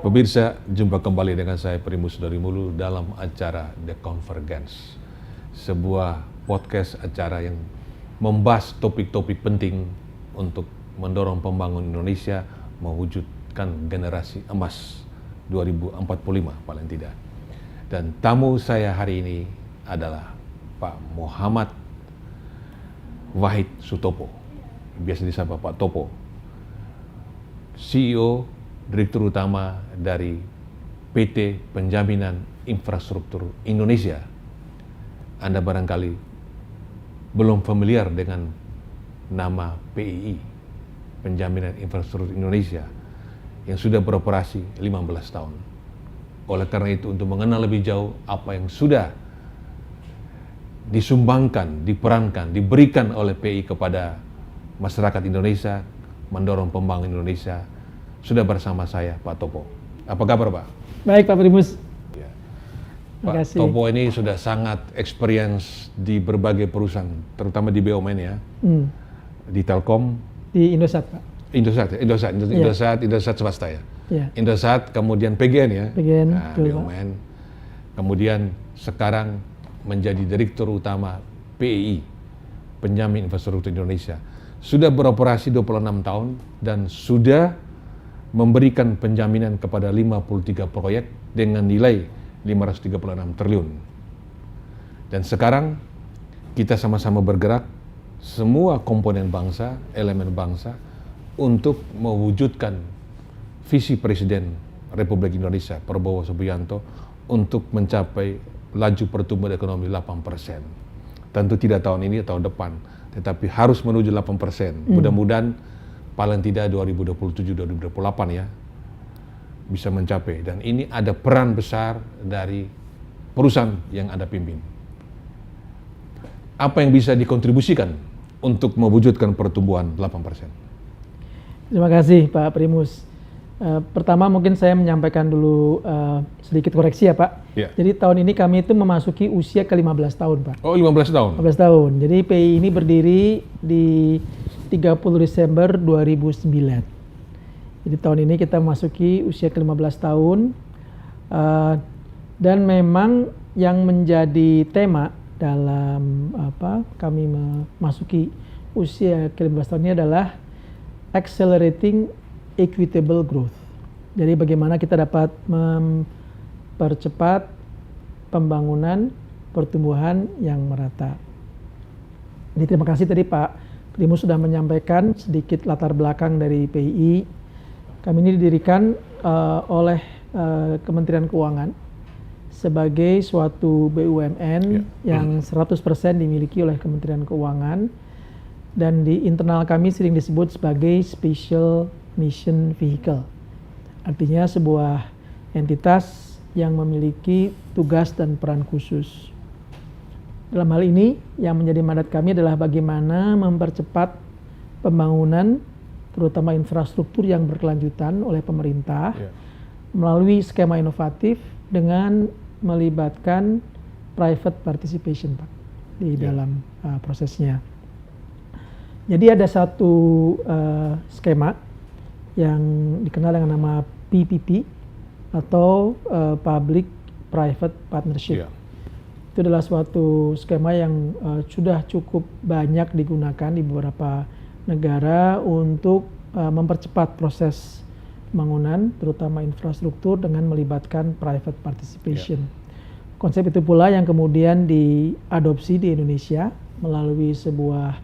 Pemirsa, jumpa kembali dengan saya Primus dari Mulu dalam acara The Convergence, sebuah podcast acara yang membahas topik-topik penting untuk mendorong pembangunan Indonesia mewujudkan generasi emas 2045 paling tidak. Dan tamu saya hari ini adalah Pak Muhammad Wahid Sutopo, biasa disapa Pak Topo, CEO Direktur Utama dari PT Penjaminan Infrastruktur Indonesia. Anda barangkali belum familiar dengan nama PII, Penjaminan Infrastruktur Indonesia, yang sudah beroperasi 15 tahun. Oleh karena itu, untuk mengenal lebih jauh apa yang sudah disumbangkan, diperankan, diberikan oleh PII kepada masyarakat Indonesia, mendorong pembangunan Indonesia, sudah bersama saya Pak Topo. Apa kabar Pak? Baik Pak Primus. Ya. Pak Topo ini sudah sangat experience di berbagai perusahaan, terutama di BUMN ya, di Telkom, di Indosat Pak. Indosat swasta ya. Ya. Indosat, kemudian PGN ya, PGN, nah, BUMN, kemudian sekarang menjadi Direktur Utama PII, Penjamin Infrastruktur Indonesia. Sudah beroperasi 26 tahun dan sudah memberikan penjaminan kepada 53 proyek dengan nilai 536 triliun. Dan sekarang kita sama-sama bergerak, semua komponen bangsa, elemen bangsa, untuk mewujudkan visi Presiden Republik Indonesia Prabowo Subianto untuk mencapai laju pertumbuhan ekonomi 8%. Tentu tidak tahun ini, tahun depan, tetapi harus menuju 8%. Mudah-mudahan paling tidak 2027-2028 ya bisa mencapai. Dan ini ada peran besar dari perusahaan yang Anda pimpin. Apa yang bisa dikontribusikan untuk mewujudkan pertumbuhan 8%? Terima kasih Pak Primus. Pertama mungkin saya menyampaikan dulu sedikit koreksi ya Pak. Ya. Jadi tahun ini kami itu memasuki usia ke-15 tahun Pak. Oh 15 tahun? 15 tahun. Jadi PII ini berdiri di 30 Desember 2009. Jadi tahun ini kita memasuki usia ke-15 tahun. Dan memang yang menjadi tema dalam kami memasuki usia ke-15 tahun ini adalah accelerating equitable growth. Jadi bagaimana kita dapat mempercepat pembangunan pertumbuhan yang merata. Jadi terima kasih tadi Pak Primus sudah menyampaikan sedikit latar belakang dari PII. Kami ini didirikan oleh Kementerian Keuangan sebagai suatu BUMN yang 100% dimiliki oleh Kementerian Keuangan, dan di internal kami sering disebut sebagai Special Mission Vehicle. Artinya sebuah entitas yang memiliki tugas dan peran khusus. Dalam hal ini yang menjadi mandat kami adalah bagaimana mempercepat pembangunan terutama infrastruktur yang berkelanjutan oleh pemerintah melalui skema inovatif dengan melibatkan private participation Pak di dalam prosesnya. Jadi ada satu skema yang dikenal dengan nama PPP atau Public Private Partnership. Itu adalah suatu skema yang sudah cukup banyak digunakan di beberapa negara untuk mempercepat proses pembangunan, terutama infrastruktur dengan melibatkan private participation. Konsep itu pula yang kemudian diadopsi di Indonesia melalui sebuah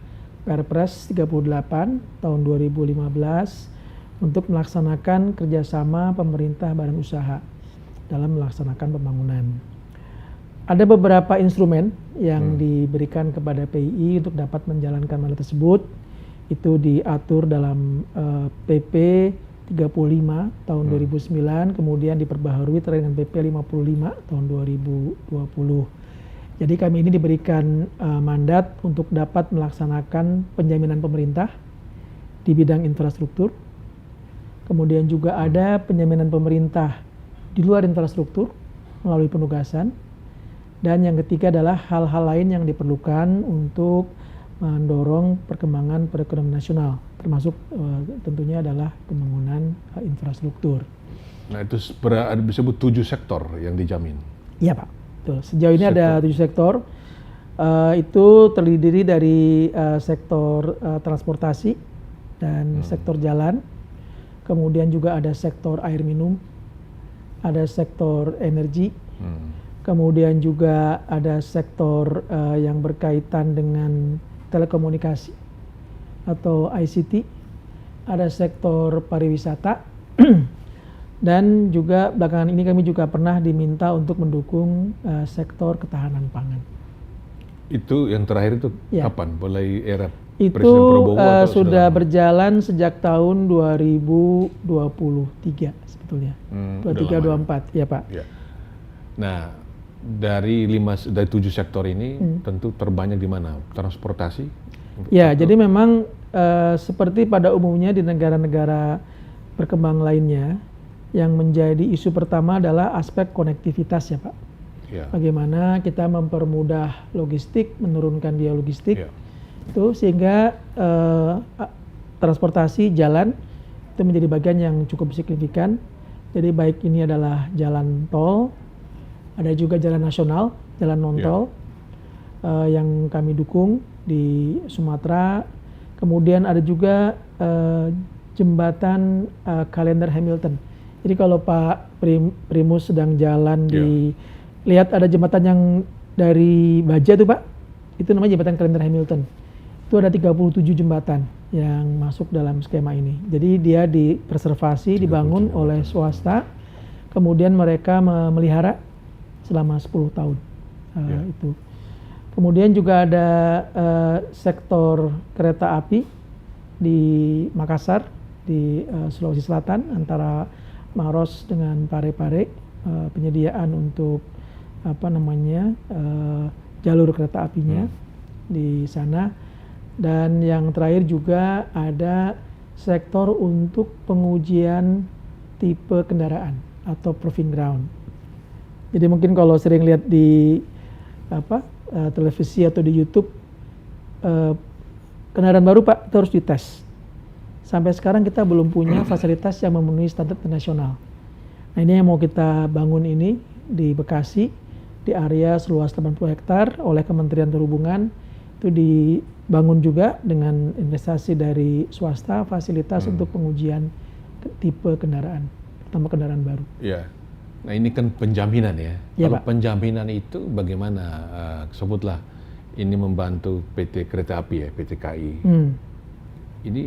Perpres 38 tahun 2015 untuk melaksanakan kerjasama pemerintah badan usaha dalam melaksanakan pembangunan. Ada beberapa instrumen yang diberikan kepada PII untuk dapat menjalankan mandat tersebut. Itu diatur dalam PP 35 tahun 2009, kemudian diperbaharui dengan PP 55 tahun 2020. Jadi kami ini diberikan mandat untuk dapat melaksanakan penjaminan pemerintah di bidang infrastruktur. Kemudian juga ada penjaminan pemerintah di luar infrastruktur melalui penugasan. Dan yang ketiga adalah hal-hal lain yang diperlukan untuk mendorong perkembangan perekonomian nasional, termasuk tentunya adalah pembangunan infrastruktur. Nah itu disebut 7 sektor yang dijamin. Iya Pak, betul. Sejauh ini ada 7 sektor. Itu terdiri dari sektor transportasi dan sektor jalan. Kemudian juga ada sektor air minum, ada sektor energi. Kemudian juga ada sektor yang berkaitan dengan telekomunikasi atau ICT. Ada sektor pariwisata. Dan juga belakangan ini kami juga pernah diminta untuk mendukung sektor ketahanan pangan. Itu yang terakhir itu ya. Kapan? Mulai era itu Presiden Prabowo sudah berjalan sejak tahun 2023 sebetulnya. 23-24 ya Pak. Ya. Nah dari 7 sektor ini tentu terbanyak di mana? Transportasi? Ya, jadi memang seperti pada umumnya di negara-negara berkembang lainnya, yang menjadi isu pertama adalah aspek konektivitas ya Pak. Ya. Bagaimana kita mempermudah logistik, menurunkan biaya logistik, itu sehingga transportasi jalan itu menjadi bagian yang cukup signifikan. Jadi baik ini adalah jalan tol, ada juga jalan nasional, jalan non tol yang kami dukung di Sumatera. Kemudian ada juga jembatan Kalender Hamilton. Jadi kalau Pak Primus sedang jalan lihat ada jembatan yang dari Baja tuh Pak, itu namanya jembatan Kalender Hamilton. Itu ada 37 jembatan yang masuk dalam skema ini. Jadi dia dipreservasi, dibangun oleh swasta, kemudian mereka memelihara selama 10 tahun. Itu. Kemudian juga ada sektor kereta api di Makassar, di Sulawesi Selatan, antara Maros dengan Parepare, penyediaan untuk jalur kereta apinya di sana. Dan yang terakhir juga ada sektor untuk pengujian tipe kendaraan atau proving ground. Jadi mungkin kalau sering lihat di televisi atau di YouTube, kendaraan baru Pak itu harus dites. Sampai sekarang kita belum punya fasilitas yang memenuhi standar internasional. Nah ini yang mau kita bangun ini di Bekasi, di area seluas 80 hektar oleh Kementerian Perhubungan. Itu dibangun juga dengan investasi dari swasta, fasilitas untuk pengujian tipe kendaraan, terutama kendaraan baru. Ya. Nah ini kan penjaminan ya. Kalau Pak. Penjaminan itu bagaimana? Sebutlah ini membantu PT Kereta Api ya, PT KAI. Ini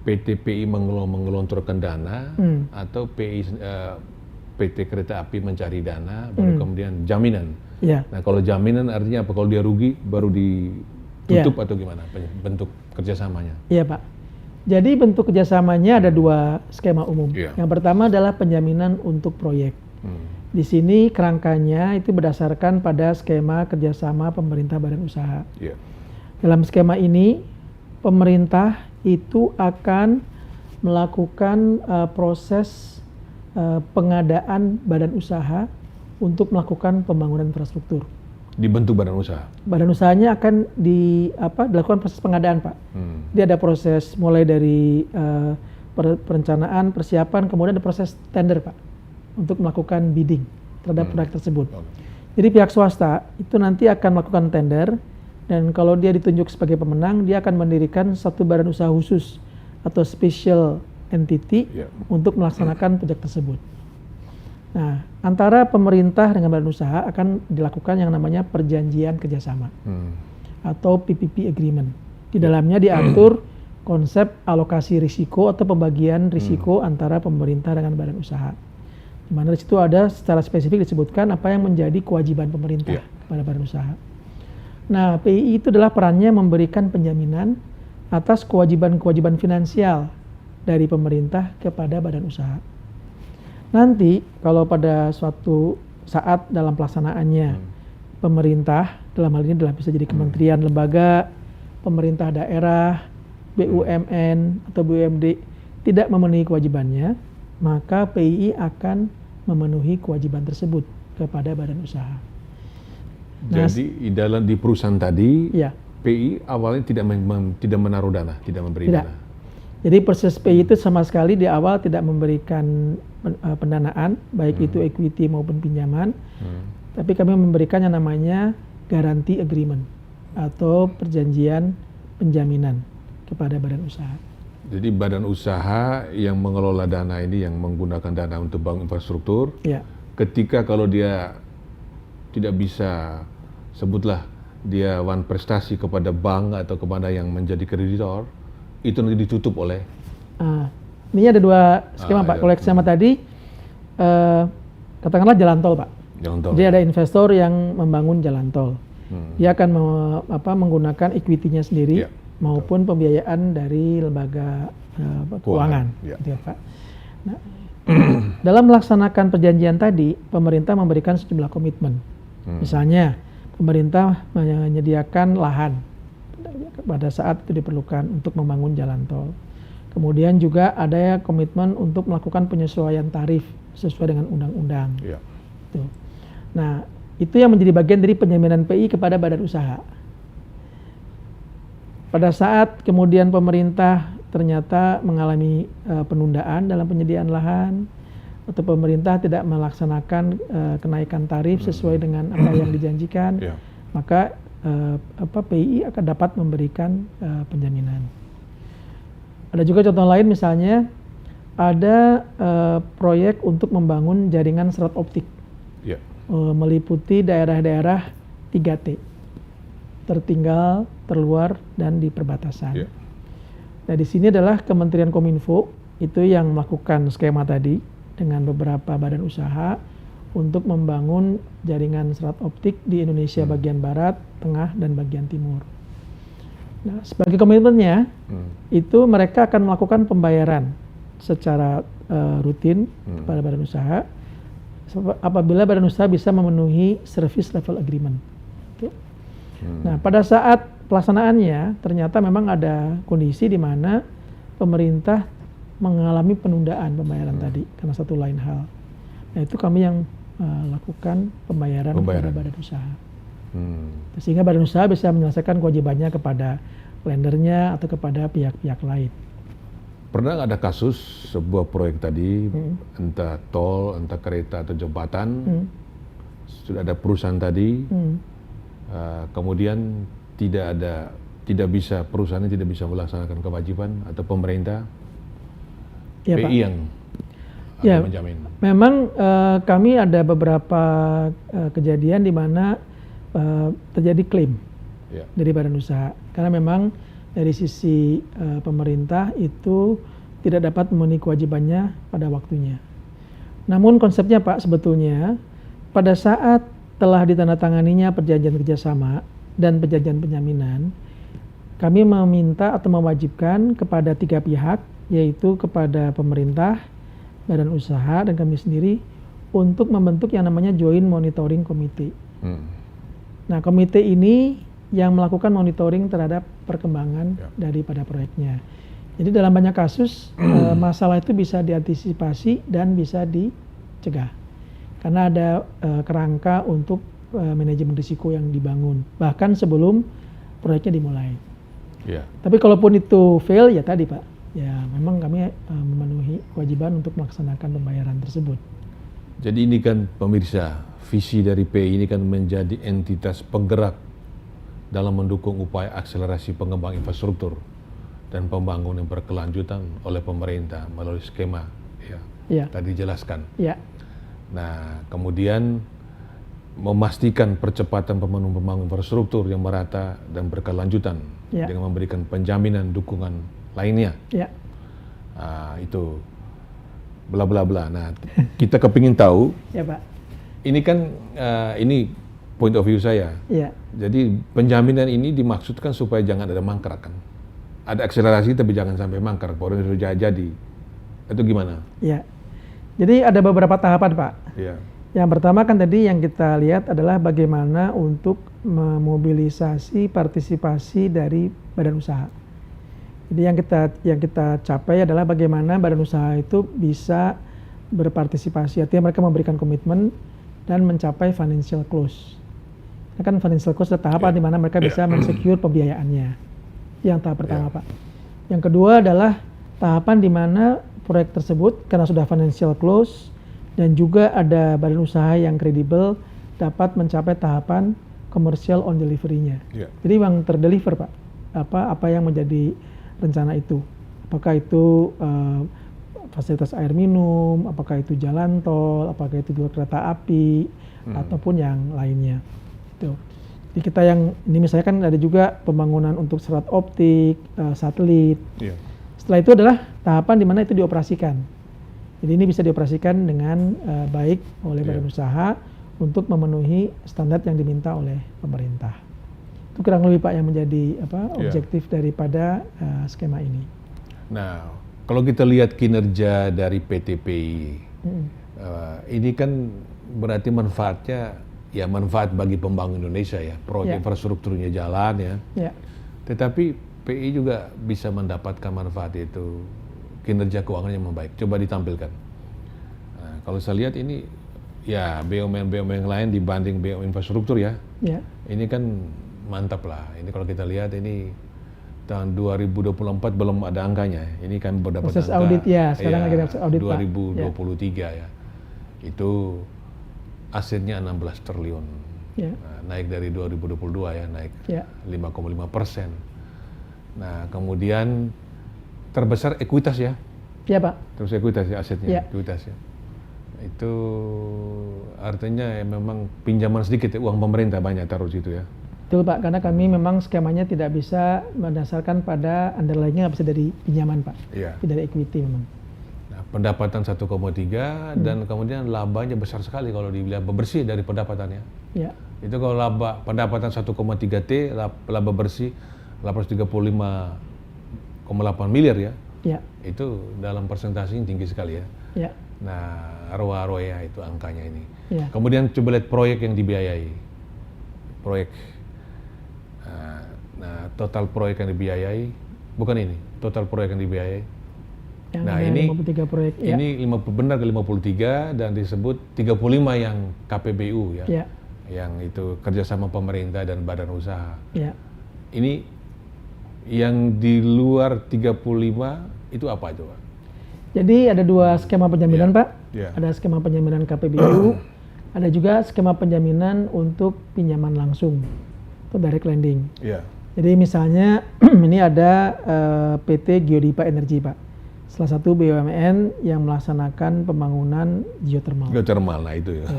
PT PI mengelontorkan dana atau PT Kereta Api mencari dana, baru kemudian jaminan. Ya. Nah kalau jaminan artinya apa? Kalau dia rugi baru ditutup atau gimana bentuk kerjasamanya? Iya Pak. Jadi bentuk kerjasamanya ada 2 skema umum. Yang pertama adalah penjaminan untuk proyek. Di sini kerangkanya itu berdasarkan pada skema kerjasama pemerintah badan usaha. Dalam skema ini pemerintah itu akan melakukan proses pengadaan badan usaha untuk melakukan pembangunan infrastruktur. Dibentuk badan usaha? Badan usahanya akan dilakukan proses pengadaan Pak. Dia ada proses mulai dari perencanaan, persiapan, kemudian ada proses tender Pak untuk melakukan bidding terhadap proyek tersebut. Jadi pihak swasta itu nanti akan melakukan tender, dan kalau dia ditunjuk sebagai pemenang, dia akan mendirikan satu badan usaha khusus atau special entity untuk melaksanakan proyek tersebut. Nah, antara pemerintah dengan badan usaha akan dilakukan yang namanya perjanjian kerjasama atau PPP agreement. Di dalamnya diatur konsep alokasi risiko atau pembagian risiko antara pemerintah dengan badan usaha. Di mana di situ ada secara spesifik disebutkan apa yang menjadi kewajiban pemerintah kepada badan usaha. Nah, PII itu adalah perannya memberikan penjaminan atas kewajiban-kewajiban finansial dari pemerintah kepada badan usaha. Nanti kalau pada suatu saat dalam pelaksanaannya pemerintah, dalam hal ini adalah bisa jadi kementerian, lembaga, pemerintah daerah, BUMN atau BUMD tidak memenuhi kewajibannya, maka PII akan memenuhi kewajiban tersebut kepada badan usaha. Jadi di perusahaan tadi, PI awalnya tidak menaruh dana, tidak memberi dana. Jadi proses PI itu sama sekali di awal tidak memberikan pendanaan, baik itu equity maupun pinjaman, tapi kami memberikan yang namanya guarantee agreement atau perjanjian penjaminan kepada badan usaha. Jadi badan usaha yang mengelola dana ini, yang menggunakan dana untuk bangun infrastruktur, Ya, ketika kalau dia tidak bisa, sebutlah dia wan prestasi kepada bank atau kepada yang menjadi kreditor, itu nanti ditutup oleh ini ada dua skema Pak. iya. Kalau yang sama tadi, katakanlah jalan tol Pak. yang untuk Jadi ada investor yang membangun jalan tol. Dia akan menggunakan equity-nya sendiri Iya, maupun pembiayaan dari lembaga keuangan, Iya. gitu ya, Pak. Nah, dalam melaksanakan perjanjian tadi, pemerintah memberikan sejumlah komitmen. Misalnya, pemerintah menyediakan lahan pada saat itu diperlukan untuk membangun jalan tol. Kemudian juga ada komitmen untuk melakukan penyesuaian tarif sesuai dengan undang-undang. Iya. Tuh. Nah, itu yang menjadi bagian dari penjaminan PI kepada badan usaha. Pada saat kemudian pemerintah ternyata mengalami penundaan dalam penyediaan lahan, atau pemerintah tidak melaksanakan kenaikan tarif sesuai dengan apa yang dijanjikan, Iya. maka PI akan dapat memberikan penjaminan. Ada juga contoh lain, misalnya ada proyek untuk membangun jaringan serat optik Iya. meliputi daerah-daerah 3T, tertinggal, terluar, dan di perbatasan. Iya. Nah, di sini adalah Kementerian Kominfo itu yang melakukan skema tadi dengan beberapa badan usaha untuk membangun jaringan serat optik di Indonesia bagian barat, tengah, dan bagian timur. Nah, sebagai komitmennya, itu mereka akan melakukan pembayaran secara rutin kepada badan usaha apabila badan usaha bisa memenuhi service level agreement. Nah, pada saat pelaksanaannya ternyata memang ada kondisi di mana pemerintah mengalami penundaan pembayaran tadi karena satu lain hal. Nah, itu kami yang lakukan pembayaran kepada badan usaha. Sehingga badan usaha bisa menyelesaikan kewajibannya kepada lendernya atau kepada pihak-pihak lain. Pernah nggak ada kasus sebuah proyek tadi, entah tol, entah kereta atau jembatan, sudah ada perusahaan tadi, kemudian perusahaannya tidak bisa melaksanakan kewajiban atau pemerintah, Ya, PI Pak. yang Ya, menjamin. memang kami ada beberapa kejadian di mana terjadi klaim Ya. dari badan usaha karena memang dari sisi pemerintah itu tidak dapat memenuhi kewajibannya pada waktunya. Namun konsepnya Pak, sebetulnya pada saat telah ditandatanganinya perjanjian kerjasama dan perjanjian penjaminan, kami meminta atau mewajibkan kepada 3 pihak, yaitu kepada pemerintah, badan usaha, dan kami sendiri untuk membentuk yang namanya Joint Monitoring Committee. Nah, komite ini yang melakukan monitoring terhadap perkembangan daripada proyeknya. Jadi dalam banyak kasus masalah itu bisa diantisipasi dan bisa dicegah karena ada kerangka untuk manajemen risiko yang dibangun bahkan sebelum proyeknya dimulai. Ya. Tapi kalaupun itu fail, ya tadi Pak, ya memang kami memenuhi kewajiban untuk melaksanakan pembayaran tersebut. Jadi ini kan pemirsa, visi dari PI ini kan menjadi entitas penggerak dalam mendukung upaya akselerasi pengembangan infrastruktur dan pembangunan berkelanjutan oleh pemerintah melalui skema Ya. tadi dijelaskan. Ya. Nah, kemudian memastikan percepatan pembangunan infrastruktur yang merata dan berkelanjutan dengan memberikan penjaminan dukungan lainnya. Ya. Itu bla bla bla. Nah, kita kepingin tahu. Ya Pak. Ini kan ini point of view saya. Ya. Jadi penjaminan ini dimaksudkan supaya jangan ada mangkrak kan. Ada akselerasi tapi jangan sampai mangkrak. Baru sudah jadi. Itu gimana? Ya. Jadi ada beberapa tahapan Pak. Ya. Yang pertama kan tadi yang kita lihat adalah bagaimana untuk memobilisasi partisipasi dari badan usaha. Jadi yang kita capai adalah bagaimana badan usaha itu bisa berpartisipasi. Artinya mereka memberikan komitmen dan mencapai financial close. Nah, kan financial close adalah tahapan di mana mereka bisa mensecure pembiayaannya. Yang tahap pertama Pak. Yang kedua adalah tahapan di mana proyek tersebut karena sudah financial close dan juga ada badan usaha yang kredibel dapat mencapai tahapan commercial on delivery-nya. Jadi yang terdeliver Pak, apa yang menjadi rencana itu? Apakah itu fasilitas air minum, apakah itu jalan tol, apakah itu kereta api, ataupun yang lainnya. Itu. Jadi kita yang ini misalnya kan ada juga pembangunan untuk serat optik, satelit. Setelah itu adalah tahapan di mana itu dioperasikan. Jadi ini bisa dioperasikan dengan baik oleh badan usaha untuk memenuhi standar yang diminta oleh pemerintah. Itu kurang lebih Pak yang menjadi objektif daripada skema ini. Nah, kalau kita lihat kinerja dari PT PI, ini kan berarti manfaatnya ya manfaat bagi pembangun Indonesia ya, proyek infrastrukturnya jalan ya. Tetapi PI juga bisa mendapatkan manfaat itu, kinerja keuangannya membaik. Coba ditampilkan. Nah, kalau saya lihat ini ya BUMN lain dibanding BUMN infrastruktur ya. Ini kan mantap lah. Ini kalau kita lihat ini tahun 2024 belum ada angkanya. Ini kan berdapat proses angka audit ya, sekarang lagi proses audit 2023 ya. Itu asetnya 16 triliun. Nah, naik dari 2022 ya, naik 5,5%. Nah, kemudian terbesar ekuitas ya. Iya Pak. Terbesar ekuitas ya asetnya, ekuitas ya. Itu artinya ya memang pinjaman sedikit ya, uang pemerintah banyak taruh situ ya. Betul Pak, karena kami memang skemanya tidak bisa berdasarkan pada underlying-nya, nggak bisa dari pinjaman Pak, tapi dari equity memang. Nah, pendapatan 1,3 dan kemudian labanya besar sekali kalau dilihat bersih dari pendapatannya. Itu kalau laba pendapatan 1,3 T, laba bersih 835,8 miliar ya. Itu dalam persentasenya tinggi sekali ya. Nah, ROA-nya itu angkanya ini. Kemudian coba lihat proyek yang dibiayai. Proyek. Nah, total proyek yang dibiayai, bukan ini, total proyek yang dibiayai. Nah, ini 53 proyek. Ini benar ke 53 dan disebut 35 yang KPBU ya. Yang itu kerjasama pemerintah dan badan usaha. Ini yang di luar 35 itu apa itu Pak? Jadi ada dua skema penjaminan Pak. Ada skema penjaminan KPBU, ada juga skema penjaminan untuk pinjaman langsung atau direct lending. Jadi misalnya ini ada PT Geodipa Energi Pak, salah satu BUMN yang melaksanakan pembangunan geothermal. Geothermal, nah itu ya.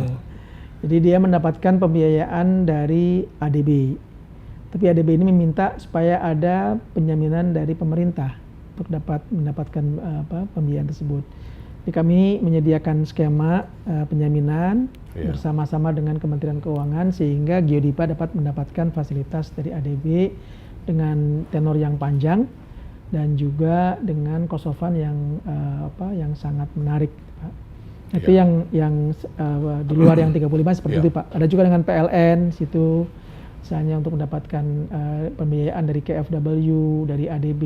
Jadi dia mendapatkan pembiayaan dari ADB, tapi ADB ini meminta supaya ada penjaminan dari pemerintah untuk dapat mendapatkan pembiayaan tersebut. Jadi kami menyediakan skema penjaminan bersama-sama dengan Kementerian Keuangan sehingga Geodipa dapat mendapatkan fasilitas dari ADB dengan tenor yang panjang dan juga dengan cost of fund yang sangat menarik, Pak. Itu yang di luar yang 35 seperti itu Pak. Ada juga dengan PLN situ misalnya untuk mendapatkan pembiayaan dari KfW, dari ADB.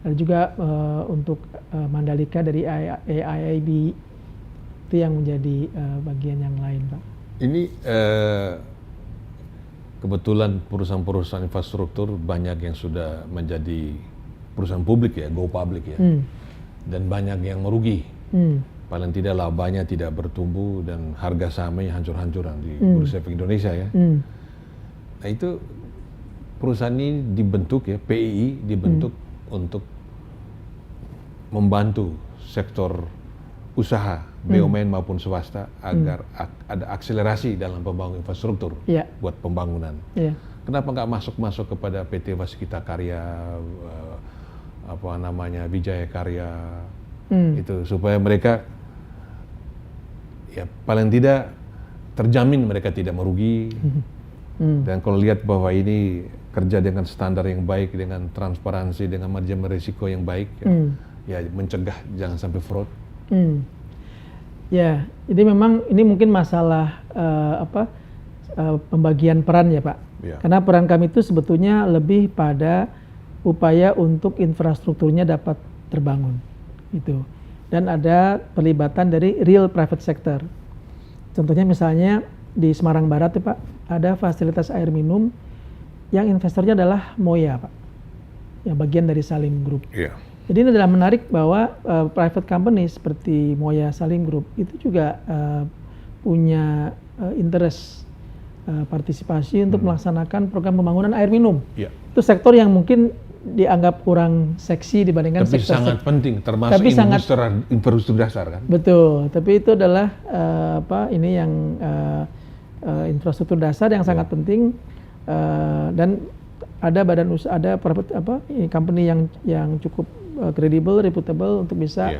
Ada juga untuk Mandalika dari AIIB, itu yang menjadi bagian yang lain Pak. Ini kebetulan perusahaan-perusahaan infrastruktur banyak yang sudah menjadi perusahaan publik ya, go public ya, dan banyak yang merugi. Paling tidak labanya tidak bertumbuh dan harga sahamnya hancur-hancuran di Bursa Efek Indonesia ya. Nah itu perusahaan ini dibentuk ya, PII dibentuk untuk membantu sektor usaha BUMN maupun swasta agar ada akselerasi dalam pembangunan infrastruktur buat pembangunan. Kenapa nggak masuk kepada PT Waskita Karya, Wijaya Karya, itu supaya mereka ya paling tidak terjamin mereka tidak merugi. Dan kalau lihat bahwa ini kerja dengan standar yang baik, dengan transparansi, dengan manajemen risiko yang baik, ya mencegah jangan sampai fraud. Ya, jadi memang ini mungkin masalah pembagian peran ya Pak. Karena peran kami itu sebetulnya lebih pada upaya untuk infrastrukturnya dapat terbangun, gitu. Dan ada perlibatan dari real private sector. Contohnya misalnya di Semarang Barat ya Pak, ada fasilitas air minum yang investornya adalah Moya Pak, yang bagian dari Salim Group. Jadi ini adalah menarik bahwa private company seperti Moya Salim Group itu juga punya interest partisipasi untuk melaksanakan program pembangunan air minum. Ya. Itu sektor yang mungkin dianggap kurang seksi dibandingkan Tapi sektor sangat penting, termasuk infrastruktur dasar kan. Betul, tapi itu adalah infrastruktur dasar yang sangat penting, dan ada badan usaha, ada company yang cukup kredibel, reputable untuk bisa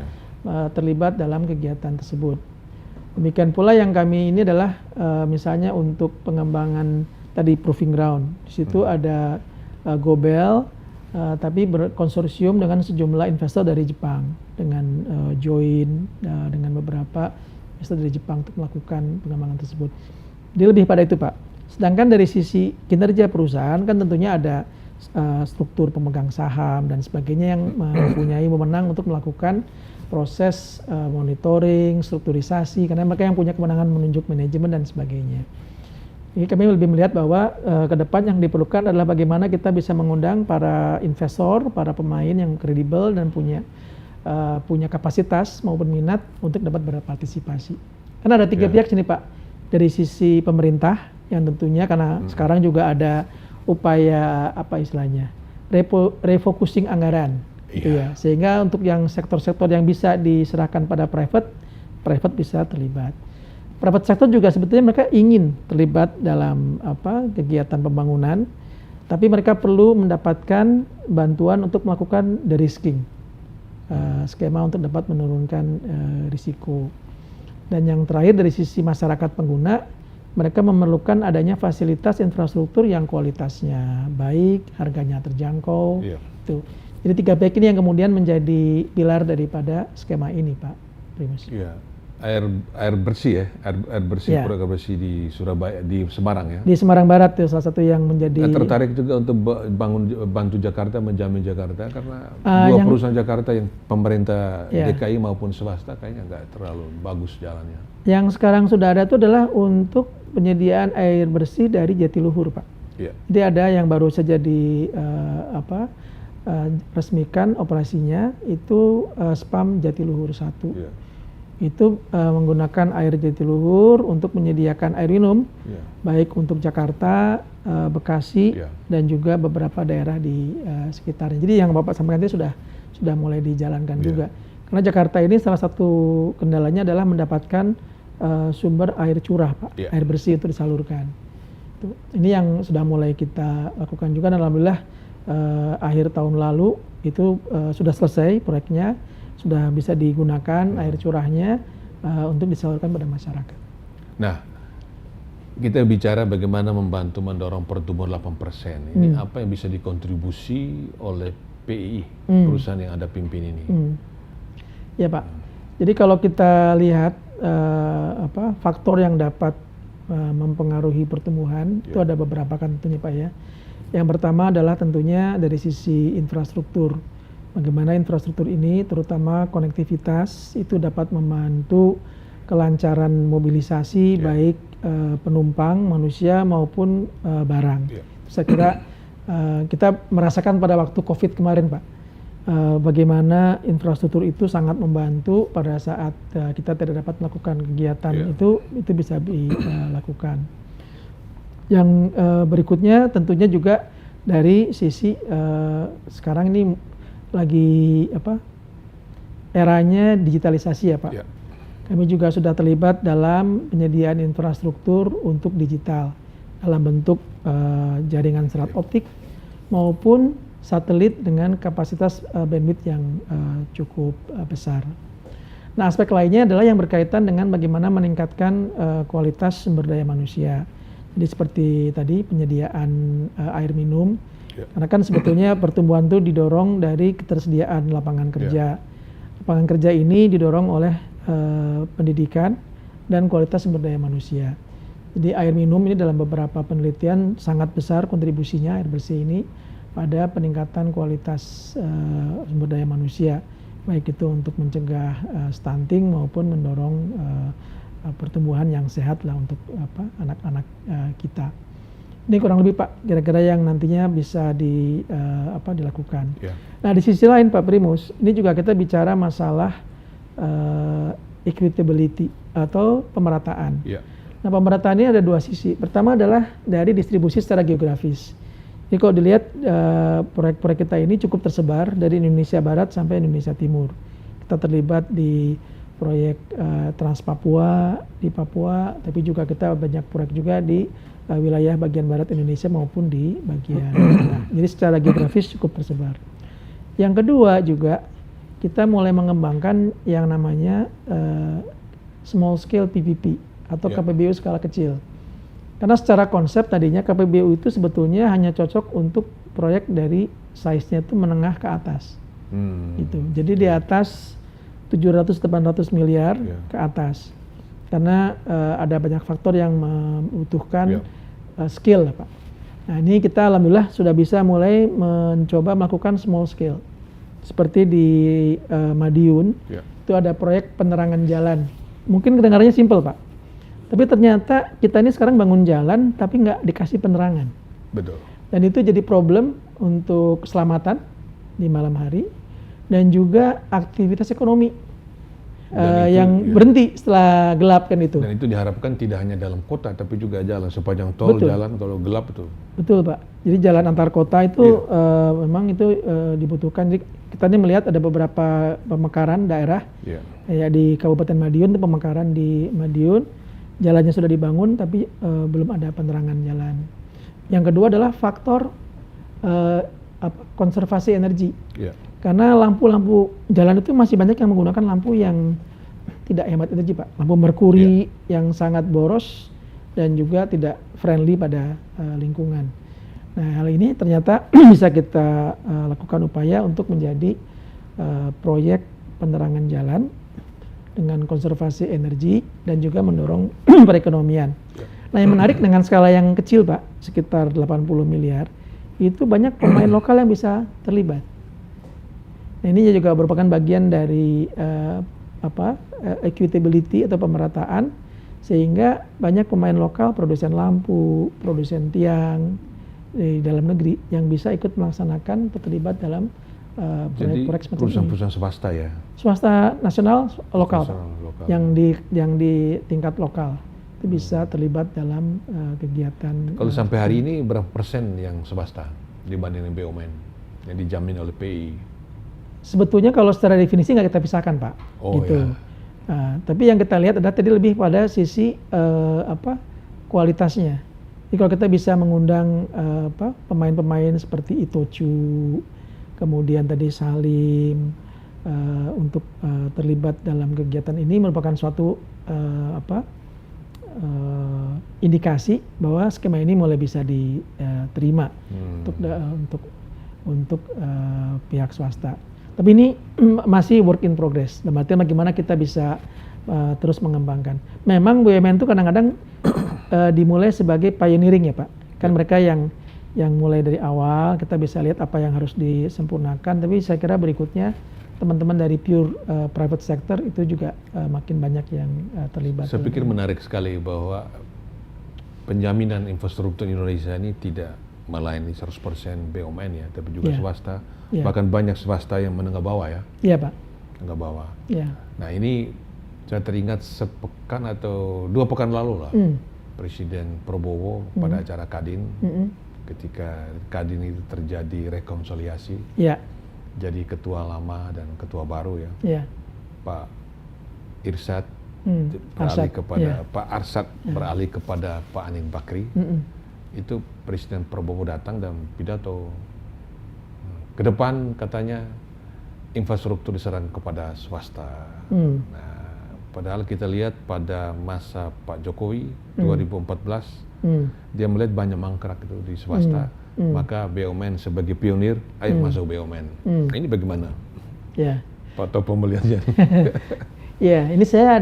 terlibat dalam kegiatan tersebut. Demikian pula yang kami ini adalah misalnya untuk pengembangan tadi proving ground. Di situ ada Gobel, tapi berkonsorsium dengan sejumlah investor dari Jepang, dengan Join, dengan beberapa investor dari Jepang untuk melakukan pengembangan tersebut. Jadi lebih pada itu Pak. Sedangkan dari sisi kinerja perusahaan kan tentunya ada struktur pemegang saham dan sebagainya yang mempunyai wewenang untuk melakukan proses monitoring, strukturisasi, karena mereka yang punya kewenangan menunjuk manajemen dan sebagainya. Jadi kami lebih melihat bahwa ke depan yang diperlukan adalah bagaimana kita bisa mengundang para investor, para pemain yang kredibel dan punya kapasitas maupun minat untuk dapat berpartisipasi. Karena ada tiga pihak sini Pak, dari sisi pemerintah yang tentunya karena sekarang juga ada upaya refocusing anggaran, gitu ya, sehingga untuk yang sektor-sektor yang bisa diserahkan pada private bisa terlibat. Private sector juga sebetulnya mereka ingin terlibat dalam kegiatan pembangunan, tapi mereka perlu mendapatkan bantuan untuk melakukan de-risking, skema untuk dapat menurunkan risiko. Dan yang terakhir dari sisi masyarakat pengguna, mereka memerlukan adanya fasilitas infrastruktur yang kualitasnya baik, harganya terjangkau. Gitu. Jadi tiga pihak ini yang kemudian menjadi pilar daripada skema ini, Pak Primus. Air bersih ya, air bersih, program bersih di Surabaya, di Semarang ya. Di Semarang Barat itu salah satu yang menjadi. Tertarik juga untuk bantu Jakarta, menjamin Jakarta karena dua perusahaan Jakarta yang pemerintah DKI maupun swasta kayaknya nggak terlalu bagus jalannya. Yang sekarang sudah ada itu adalah untuk penyediaan air bersih dari Jatiluhur, Pak. Jadi ada yang baru saja resmikan operasinya itu Spam Jatiluhur 1. Itu menggunakan air Jatiluhur untuk menyediakan air minum, baik untuk Jakarta, Bekasi, dan juga beberapa daerah di sekitarnya. Jadi yang Bapak sampaikan itu sudah mulai dijalankan juga. Karena Jakarta ini salah satu kendalanya adalah mendapatkan sumber air curah, Pak, air bersih itu disalurkan. Ini yang sudah mulai kita lakukan juga, dan alhamdulillah akhir tahun lalu itu sudah selesai proyeknya. Sudah bisa digunakan air curahnya untuk disalurkan pada masyarakat. Nah, kita bicara bagaimana membantu mendorong pertumbuhan 8%. Ini apa yang bisa dikontribusi oleh PII, perusahaan yang Anda pimpin ini? Ya Pak, jadi kalau kita lihat faktor yang dapat mempengaruhi pertumbuhan, itu ada beberapa kan tentunya Pak ya. Yang pertama adalah tentunya dari sisi infrastruktur. Bagaimana infrastruktur ini, terutama konektivitas, itu dapat membantu kelancaran mobilisasi baik penumpang, manusia maupun barang. Saya kira kita merasakan pada waktu COVID kemarin, Pak, bagaimana infrastruktur itu sangat membantu pada saat kita tidak dapat melakukan kegiatan itu bisa dilakukan. Yang berikutnya tentunya juga dari sisi sekarang ini lagi eranya digitalisasi ya Pak. Kami juga sudah terlibat dalam penyediaan infrastruktur untuk digital dalam bentuk jaringan serat optik maupun satelit dengan kapasitas bandwidth yang cukup besar. Nah, aspek lainnya adalah yang berkaitan dengan bagaimana meningkatkan kualitas sumber daya manusia. Jadi seperti tadi penyediaan air minum. Karena kan sebetulnya pertumbuhan itu didorong dari ketersediaan lapangan kerja. Lapangan kerja ini didorong oleh pendidikan dan kualitas sumber daya manusia. Jadi air minum ini dalam beberapa penelitian sangat besar kontribusinya air bersih ini pada peningkatan kualitas sumber daya manusia, baik itu untuk mencegah stunting maupun mendorong pertumbuhan yang sehat lah untuk anak-anak kita. Ini kurang lebih Pak, kira-kira yang nantinya bisa dilakukan. Ya. Nah di sisi lain Pak Primus, ini juga kita bicara masalah equitability atau pemerataan. Ya. Nah pemerataan ini ada dua sisi. Pertama adalah dari distribusi secara geografis. Jadi kalau dilihat proyek-proyek kita ini cukup tersebar dari Indonesia Barat sampai Indonesia Timur. Kita terlibat di proyek Trans Papua di Papua, tapi juga kita banyak proyek juga di wilayah bagian barat Indonesia maupun di bagian tengah. Jadi secara geografis cukup tersebar. Yang kedua juga kita mulai mengembangkan yang namanya small scale PPP atau KPBU skala kecil. Karena secara konsep tadinya KPBU itu sebetulnya hanya cocok untuk proyek dari size-nya itu menengah ke atas. Gitu. Jadi di atas 700-800 miliar ke atas. Karena ada banyak faktor yang membutuhkan skill Pak. Nah ini kita alhamdulillah sudah bisa mulai mencoba melakukan small scale. Seperti di Madiun, itu ada proyek penerangan jalan. Mungkin kedengarannya simple Pak. Tapi ternyata kita ini sekarang bangun jalan tapi nggak dikasih penerangan. Betul. Dan itu jadi problem untuk keselamatan di malam hari dan juga aktivitas ekonomi. Yang berhenti setelah gelap kan itu. Dan itu diharapkan tidak hanya dalam kota tapi juga jalan sepanjang tol. Betul. Jalan kalau gelap itu. Betul Pak. Jadi jalan antar kota itu memang itu dibutuhkan. Jadi kita ini melihat ada beberapa pemekaran daerah. Ya di Kabupaten Madiun itu pemekaran di Madiun. Jalannya sudah dibangun tapi belum ada penerangan jalan. Yang kedua adalah faktor konservasi energi. Karena lampu-lampu jalan itu masih banyak yang menggunakan lampu yang tidak hemat energi Pak. Lampu merkuri yang sangat boros dan juga tidak friendly pada lingkungan. Nah hal ini ternyata bisa kita lakukan upaya untuk menjadi proyek penerangan jalan dengan konservasi energi dan juga mendorong perekonomian. Nah yang menarik dengan skala yang kecil Pak, sekitar 80 miliar, itu banyak pemain lokal yang bisa terlibat. Nah, ini juga merupakan bagian dari equitability atau pemerataan sehingga banyak pemain lokal, produsen lampu, produsen tiang di dalam negeri yang bisa ikut melaksanakan terlibat dalam proyek-proyek seperti ini. Perusahaan-perusahaan swasta ya? Swasta nasional lokal, lokal. Yang di tingkat lokal itu bisa terlibat dalam kegiatan. Kalau sampai hari ini berapa persen yang swasta dibanding BUMN yang dijamin oleh PI? Sebetulnya kalau secara definisi nggak kita pisahkan Pak, gitu. Tapi yang kita lihat adalah tadi lebih pada sisi kualitasnya. Jadi kalau kita bisa mengundang pemain-pemain seperti Itochu, kemudian tadi Salim untuk terlibat dalam kegiatan ini merupakan suatu indikasi bahwa skema ini mulai bisa diterima untuk pihak swasta. Tapi ini masih work in progress. Dalam artian bagaimana kita bisa terus mengembangkan. Memang BUMN itu kadang-kadang dimulai sebagai pioneering ya Pak. Kan mereka yang mulai dari awal, kita bisa lihat apa yang harus disempurnakan. Tapi saya kira berikutnya teman-teman dari pure private sector itu juga makin banyak yang terlibat. Saya pikir menarik sekali bahwa penjaminan infrastruktur Indonesia ini tidak melayani 100% BUMN ya, tapi juga swasta. Bahkan banyak swasta yang menengah bawah ya. Iya Pak. Menengah bawah. Iya. Nah ini saya teringat sepekan atau 2 pekan lalu lah, Presiden Prabowo pada acara Kadin, ketika Kadin itu terjadi rekonsiliasi, jadi ketua lama dan ketua baru ya, Pak Irsad beralih kepada Pak Arsad beralih kepada Pak Anin Bakri. Itu Presiden Prabowo datang dan pidato ke depan katanya infrastruktur diserahkan kepada swasta. Nah, padahal kita lihat pada masa Pak Jokowi 2014 dia melihat banyak mangkrak itu di swasta, maka BUMN sebagai pionir ayo masuk BUMN. Nah, ini bagaimana? Pak Topo melihatnya? Ya, ini saya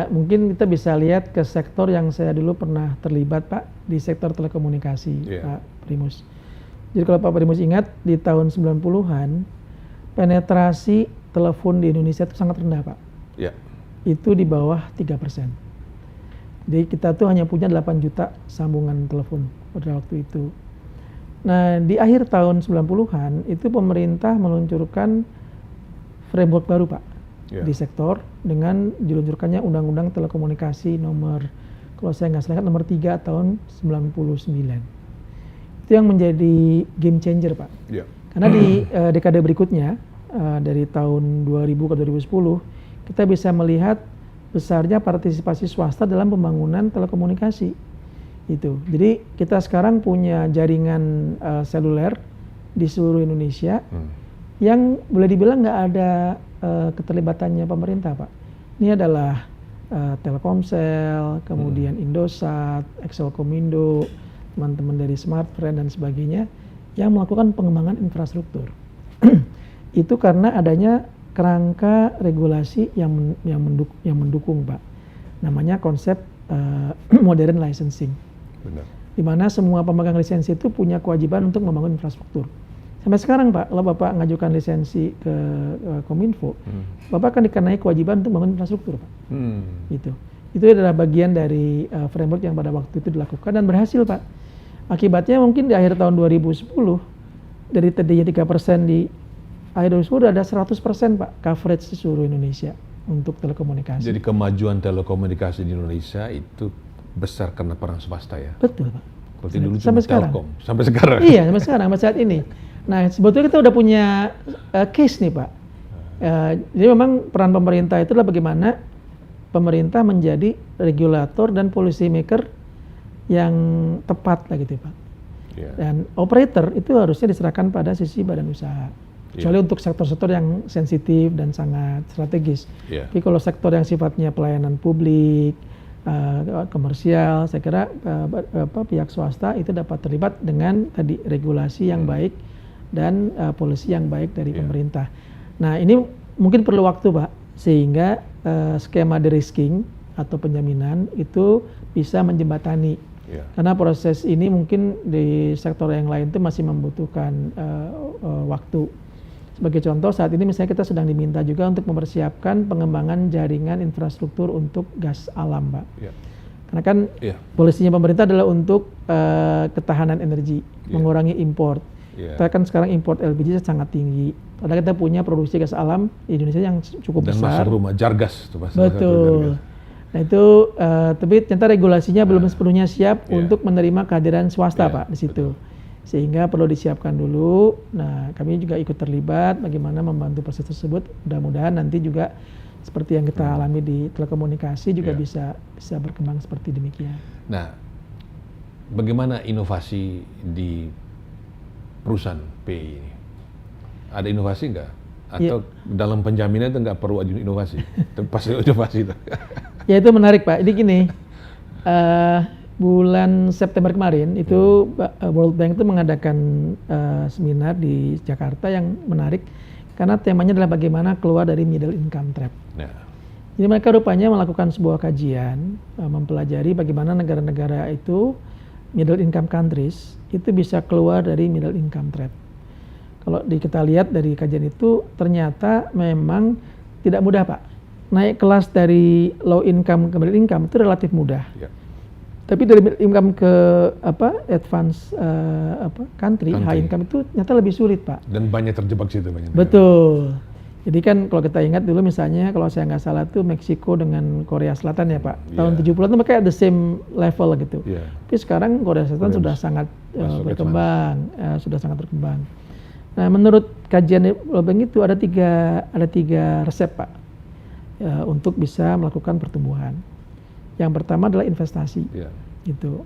mungkin kita bisa lihat ke sektor yang saya dulu pernah terlibat Pak, di sektor telekomunikasi Pak Primus. Jadi kalau Pak Primus ingat di tahun 90-an penetrasi telepon di Indonesia itu sangat rendah Pak. Itu di bawah 3%. Jadi kita tuh hanya punya 8 juta sambungan telepon. pada waktu itu. Nah, di akhir tahun 90-an itu pemerintah meluncurkan framework baru, Pak, di sektor dengan diluncurkannya Undang-Undang Telekomunikasi nomor, kalau saya nggak salah, nomor 3 tahun 99. Itu yang menjadi game changer, Pak. Karena di dekade berikutnya, dari tahun 2000 ke 2010, kita bisa melihat besarnya partisipasi swasta dalam pembangunan telekomunikasi. Itu. Jadi kita sekarang punya jaringan seluler di seluruh Indonesia yang boleh dibilang nggak ada keterlibatannya pemerintah, Pak. Ini adalah Telkomsel, kemudian Indosat, Excelkomindo, teman-teman dari Smartfren dan sebagainya yang melakukan pengembangan infrastruktur. Itu karena adanya kerangka regulasi yang mendukung, Pak. Namanya konsep modern licensing. Benar. Di mana semua pemegang lisensi itu punya kewajiban untuk membangun infrastruktur. Sampai sekarang, Pak, kalau Bapak ngajukan lisensi ke Kominfo, Bapak akan dikenai kewajiban untuk membangun infrastruktur, Pak. Gitu. Itu adalah bagian dari framework yang pada waktu itu dilakukan dan berhasil, Pak. Akibatnya mungkin di akhir tahun 2010 dari tadinya 3% di akhir 2010 ada 100%, Pak, coverage di seluruh Indonesia untuk telekomunikasi. Jadi kemajuan telekomunikasi di Indonesia itu besar karena peran swasta ya? Betul, Pak. Berarti dulu Sampai cuma Telkom, sampai sekarang? Iya, sampai sekarang, sampai saat ini. Nah, sebetulnya kita udah punya case nih, Pak. Jadi memang peran pemerintah itu adalah bagaimana pemerintah menjadi regulator dan policy maker yang tepat lah gitu, Pak. Dan operator itu harusnya diserahkan pada sisi badan usaha. Kecuali untuk sektor-sektor yang sensitif dan sangat strategis. Tapi kalau sektor yang sifatnya pelayanan publik, komersial, saya kira pihak swasta itu dapat terlibat dengan tadi regulasi yang baik dan polisi yang baik dari pemerintah. Nah, ini mungkin perlu waktu, Pak, sehingga skema de-risking atau penjaminan itu bisa menjembatani. Karena proses ini mungkin di sektor yang lain itu masih membutuhkan waktu. Sebagai contoh, saat ini misalnya kita sedang diminta juga untuk mempersiapkan pengembangan jaringan infrastruktur untuk gas alam, Pak. Karena kan polisinya pemerintah adalah untuk ketahanan energi, mengurangi import. Kita kan sekarang import LPG sangat tinggi. Padahal kita punya produksi gas alam di Indonesia yang cukup besar. Dan masuk rumah Jargas. Betul. Nah itu, tapi ternyata regulasinya belum sepenuhnya siap untuk menerima kehadiran swasta, Pak, di situ. Sehingga perlu disiapkan dulu. Nah, kami juga ikut terlibat bagaimana membantu proses tersebut. Mudah-mudahan nanti juga seperti yang kita alami di telekomunikasi juga bisa berkembang seperti demikian. Nah, bagaimana inovasi di perusahaan PI ini? Ada inovasi nggak? Atau dalam penjaminan itu nggak perlu inovasi? Tapi pasti inovasi itu. Ya itu menarik, Pak. Jadi gini, bulan September kemarin itu World Bank itu mengadakan seminar di Jakarta yang menarik karena temanya adalah bagaimana keluar dari middle income trap. Jadi mereka rupanya melakukan sebuah kajian mempelajari bagaimana negara-negara itu middle income countries itu bisa keluar dari middle income trap. Kalau kita lihat dari kajian itu ternyata memang tidak mudah, Pak. Naik kelas dari low income ke middle income itu relatif mudah. Tapi dari income ke advance country, high income itu ternyata lebih sulit, Pak. Dan banyak terjebak situ banyak. Betul. Jadi kan kalau kita ingat dulu misalnya kalau saya nggak salah tuh Meksiko dengan Korea Selatan ya, Pak. Tahun 70-an tuh mereka at the same level gitu. Tapi sekarang Korea Selatan sudah sangat berkembang, sudah sangat berkembang. Nah, menurut kajian World Bank itu ada tiga resep, Pak, untuk bisa melakukan pertumbuhan. Yang pertama adalah investasi, gitu.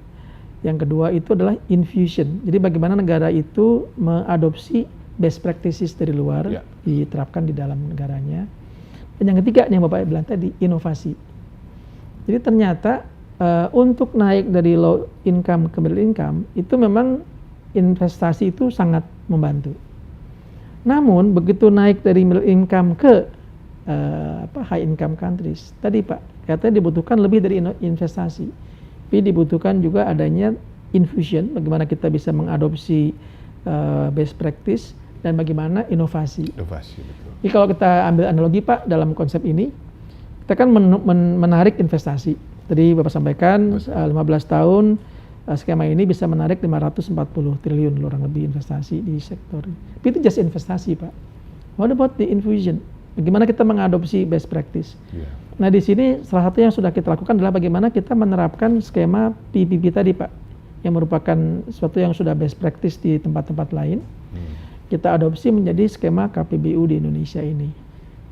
Yang kedua itu adalah infusion. Jadi bagaimana negara itu mengadopsi best practices dari luar diterapkan di dalam negaranya. Dan yang ketiga yang Bapak bilang tadi, inovasi. Jadi ternyata untuk naik dari low income ke middle income itu memang investasi itu sangat membantu. Namun begitu naik dari middle income ke high income countries, tadi Pak, katanya dibutuhkan lebih dari investasi, tapi dibutuhkan juga adanya infusion, bagaimana kita bisa mengadopsi best practice dan bagaimana inovasi. Betul. Jadi kalau kita ambil analogi, Pak, dalam konsep ini, kita kan menarik investasi. Tadi Bapak sampaikan 15 tahun skema ini bisa menarik 540 triliun kurang lebih investasi di sektor. Tapi itu just investasi, Pak. What about the infusion? Bagaimana kita mengadopsi best practice? Yeah. Nah, di sini salah satu yang sudah kita lakukan adalah bagaimana kita menerapkan skema PPP tadi, Pak, yang merupakan sesuatu yang sudah best practice di tempat-tempat lain. Kita adopsi menjadi skema KPBU di Indonesia ini.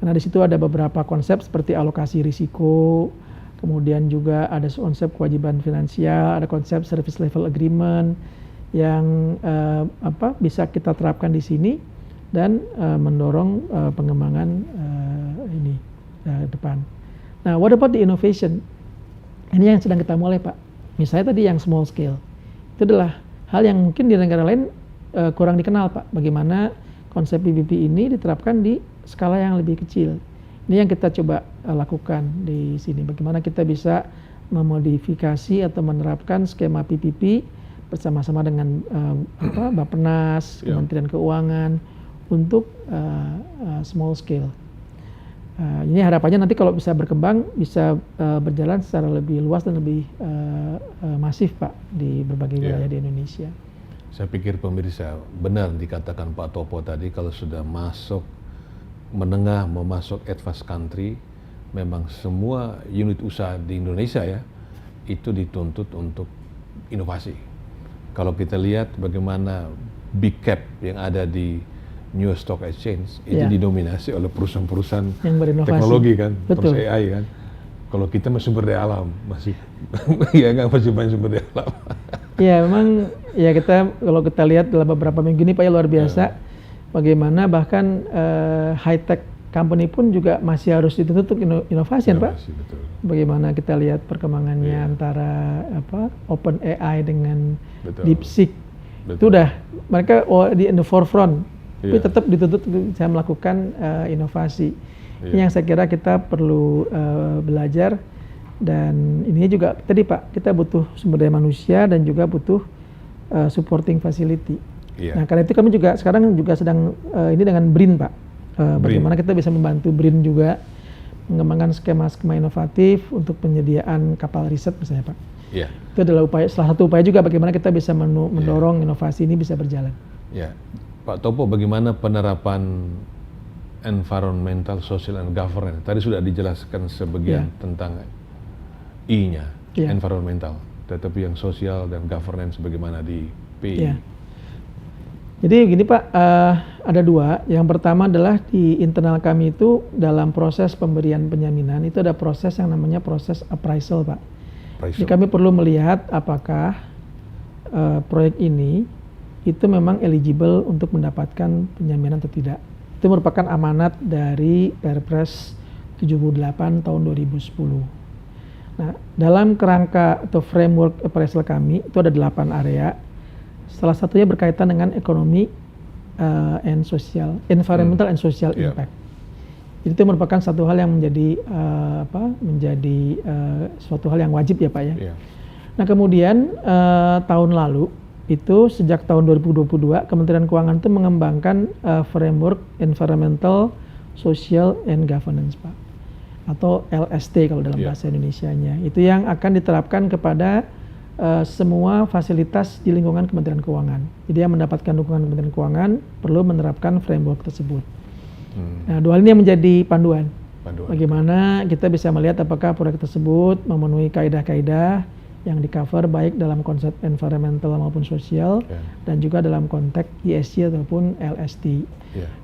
Karena di situ ada beberapa konsep seperti alokasi risiko, kemudian juga ada konsep kewajiban finansial, ada konsep service level agreement yang bisa kita terapkan di sini dan mendorong pengembangan ini depan. Nah, what about the innovation? Ini yang sedang kita mulai, Pak. Misalnya tadi yang small scale. Itu adalah hal yang mungkin di negara lain kurang dikenal, Pak. Bagaimana konsep PPP ini diterapkan di skala yang lebih kecil. Ini yang kita coba lakukan di sini. Bagaimana kita bisa memodifikasi atau menerapkan skema PPP bersama-sama dengan Bappenas, Kementerian Keuangan untuk small scale. Ini harapannya nanti kalau bisa berkembang, bisa berjalan secara lebih luas dan lebih masif, Pak, di berbagai wilayah di Indonesia. Saya pikir pemirsa benar dikatakan Pak Topo tadi, kalau sudah masuk menengah mau masuk advanced country, memang semua unit usaha di Indonesia ya itu dituntut untuk inovasi. Kalau kita lihat bagaimana big cap yang ada di New York Stock Exchange itu didominasi oleh perusahaan-perusahaan teknologi kan, terus AI kan. Kalau kita masih sumber daya alam masih masih banyak sumber daya alam. Ya memang ya kita kalau kita lihat dalam beberapa minggu ini Pak ya luar biasa bagaimana bahkan high tech company pun juga masih harus dituntut inovasi Pak. Betul. Bagaimana kita lihat perkembangannya antara Open AI dengan DeepSeek. Itu udah mereka di the forefront. Tapi tetap dituntut bisa melakukan inovasi. Ini yang saya kira kita perlu belajar dan ini juga tadi Pak kita butuh sumber daya manusia dan juga butuh supporting facility. Nah karena itu kami juga sekarang juga sedang ini dengan BRIN Pak. Bagaimana kita bisa membantu BRIN juga mengembangkan skema-skema inovatif untuk penyediaan kapal riset misalnya Pak. Itu adalah salah satu upaya juga bagaimana kita bisa mendorong inovasi ini bisa berjalan. Pak Topo, bagaimana penerapan environmental, social, and governance? Tadi sudah dijelaskan sebagian tentang I-nya, environmental. Tetapi yang sosial dan governance bagaimana di PI? Jadi begini Pak, ada dua. Yang pertama adalah di internal kami itu dalam proses pemberian penjaminan itu ada proses yang namanya proses appraisal Pak. Jadi kami perlu melihat apakah proyek ini itu memang eligible untuk mendapatkan penjaminan atau tidak. Itu merupakan amanat dari Perpres 78 tahun 2010. Nah, dalam kerangka atau framework appraisal kami itu ada 8 area. Salah satunya berkaitan dengan ekonomi and social, environmental and social impact. Jadi itu merupakan satu hal yang menjadi suatu hal yang wajib ya Pak ya. Nah kemudian tahun lalu itu sejak tahun 2022 Kementerian Keuangan itu mengembangkan framework environmental, social, and governance Pak, atau LST kalau dalam bahasa Indonesianya. Itu yang akan diterapkan kepada semua fasilitas di lingkungan Kementerian Keuangan. Jadi yang mendapatkan dukungan Kementerian Keuangan perlu menerapkan framework tersebut. Nah, dua hal ini yang menjadi panduan. Bagaimana kita bisa melihat apakah proyek tersebut memenuhi kaidah-kaidah yang di-cover baik dalam konsep environmental maupun sosial dan juga dalam konteks ESG ataupun LST.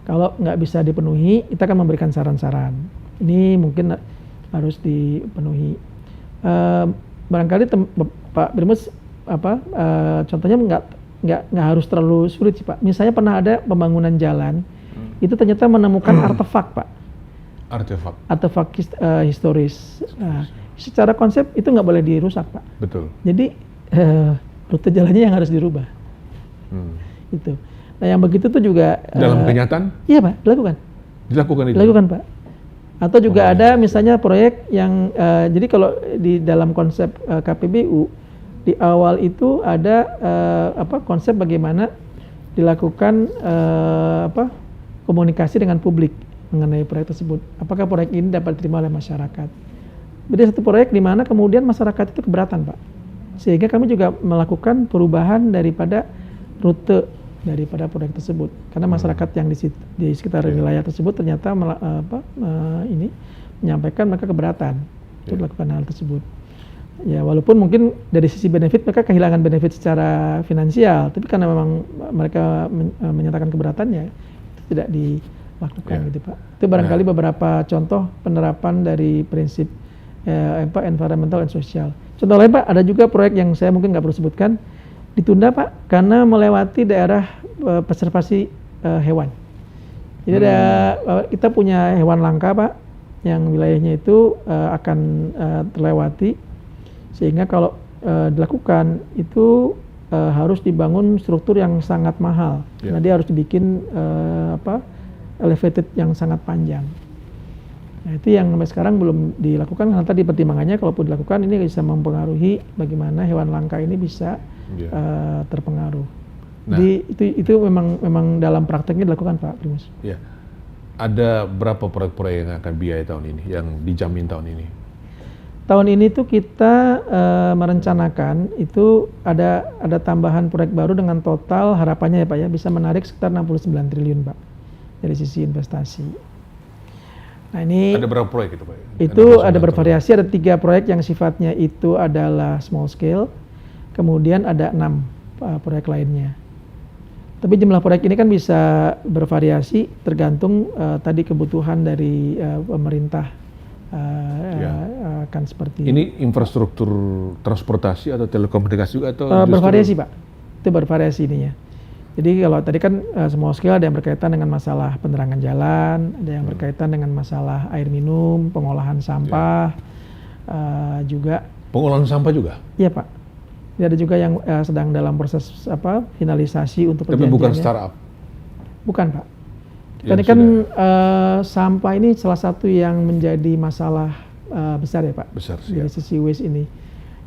Kalau nggak bisa dipenuhi, kita akan memberikan saran-saran. Ini mungkin harus dipenuhi. Barangkali Pak Primus contohnya nggak harus terlalu sulit sih Pak. Misalnya pernah ada pembangunan jalan, itu ternyata menemukan artefak Pak. Artefak historis. Nah, secara konsep itu nggak boleh dirusak Pak. Betul. Jadi rute jalannya yang harus dirubah. Itu. Nah yang begitu tuh juga dalam kenyataan? Iya Pak, dilakukan. Dilakukan Pak. Atau juga ada misalnya proyek yang jadi kalau di dalam konsep KPBU di awal itu ada konsep bagaimana dilakukan komunikasi dengan publik mengenai proyek tersebut. Apakah proyek ini dapat diterima oleh masyarakat? Jadi satu proyek di mana kemudian masyarakat itu keberatan Pak. Sehingga kami juga melakukan perubahan daripada rute daripada proyek tersebut. Karena masyarakat yang di sekitar wilayah tersebut ternyata menyampaikan mereka keberatan untuk melakukan hal tersebut. Ya, walaupun mungkin dari sisi benefit mereka kehilangan benefit secara finansial, tapi karena memang mereka menyatakan keberatannya, itu tidak dilakukan gitu Pak. Itu barangkali beberapa contoh penerapan dari prinsip environmental and social. Contoh lain Pak, ada juga proyek yang saya mungkin nggak perlu sebutkan, ditunda Pak karena melewati daerah preservasi hewan. Jadi kita punya hewan langka Pak, yang wilayahnya itu akan terlewati, sehingga kalau dilakukan itu harus dibangun struktur yang sangat mahal. Nah, dia harus dibikin elevated yang sangat panjang. Nah, itu yang sampai sekarang belum dilakukan karena tadi pertimbangannya kalaupun dilakukan ini bisa mempengaruhi bagaimana hewan langka ini bisa terpengaruh. Nah, jadi itu memang dalam prakteknya dilakukan Pak Primus. Ya. Ada berapa proyek-proyek yang akan biaya tahun ini, yang dijamin tahun ini? Tahun ini tuh kita merencanakan itu ada tambahan proyek baru dengan total harapannya ya Pak ya bisa menarik sekitar 69 triliun Pak dari sisi investasi. Nah ini ada berapa proyek itu Pak? Itu ada bervariasi, ada 3 proyek yang sifatnya itu adalah small scale, kemudian ada 6 proyek lainnya. Tapi jumlah proyek ini kan bisa bervariasi tergantung tadi kebutuhan dari pemerintah. Akan seperti ini infrastruktur transportasi atau telekomunikasi juga atau bervariasi Pak, itu bervariasi ininya. Jadi kalau tadi kan small scale ada yang berkaitan dengan masalah penerangan jalan, ada yang berkaitan dengan masalah air minum, pengolahan sampah, juga pengolahan sampah juga. Iya Pak. Jadi ada juga yang sedang dalam proses finalisasi untuk perjanjiannya. Tapi bukan startup. Bukan Pak. Karena kan sampah ini salah satu yang menjadi masalah besar ya Pak. Besar sih. Dari sisi waste ini.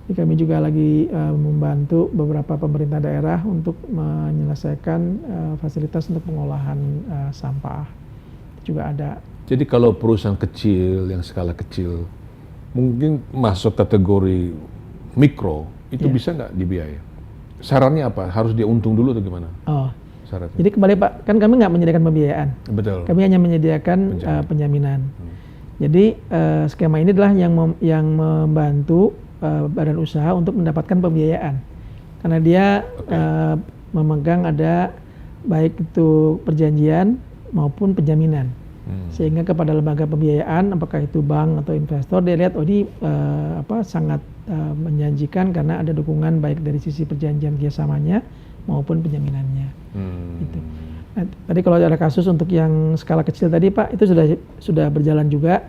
Jadi kami juga lagi membantu beberapa pemerintah daerah untuk menyelesaikan fasilitas untuk pengolahan sampah. Itu juga ada. Jadi kalau perusahaan kecil yang skala kecil mungkin masuk kategori mikro itu bisa nggak dibiayai? Sarannya apa? Harus dia untung dulu atau gimana? Oh. Syaratnya. Jadi kembali Pak, kan kami nggak menyediakan pembiayaan. Betul. Kami hanya menyediakan penjaminan. Jadi skema ini adalah yang membantu badan usaha untuk mendapatkan pembiayaan. Karena dia memegang ada baik itu perjanjian maupun penjaminan. Sehingga kepada lembaga pembiayaan, apakah itu bank atau investor, dia lihat ini sangat menjanjikan karena ada dukungan baik dari sisi perjanjian kerjasamanya maupun penjaminannya. Gitu. Nah, tadi kalau ada kasus untuk yang skala kecil tadi Pak, itu sudah berjalan juga.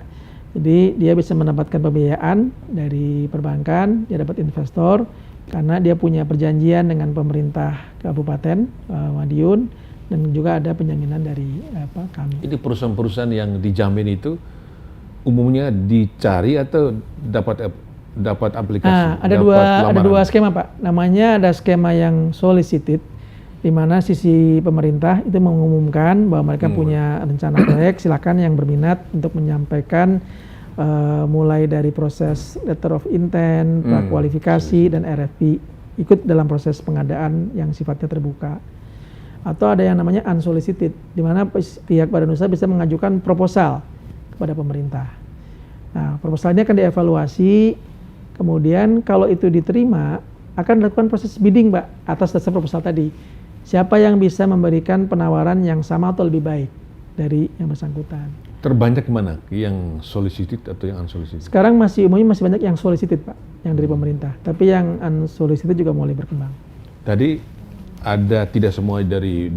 Jadi dia bisa mendapatkan pembiayaan dari perbankan, dia dapat investor karena dia punya perjanjian dengan pemerintah Kabupaten Madiun dan juga ada penjaminan dari kami. Ini perusahaan-perusahaan yang dijamin itu umumnya dicari atau dapat aplikasi? Ada dua skema Pak. Namanya ada skema yang solicited, di mana sisi pemerintah itu mengumumkan bahwa mereka punya rencana proyek, silakan yang berminat untuk menyampaikan mulai dari proses letter of intent, prakualifikasi dan RFP, ikut dalam proses pengadaan yang sifatnya terbuka. Atau ada yang namanya unsolicited, di mana pihak badan usaha bisa mengajukan proposal kepada pemerintah. Nah, proposalnya akan dievaluasi, kemudian kalau itu diterima akan dilakukan proses bidding Mbak atas dasar proposal tadi. Siapa yang bisa memberikan penawaran yang sama atau lebih baik dari yang bersangkutan. Terbanyak mana? Yang solicited atau yang unsolicited? Sekarang umumnya masih banyak yang solicited Pak, yang dari pemerintah. Tapi yang unsolicited juga mulai berkembang. Tadi ada tidak semua dari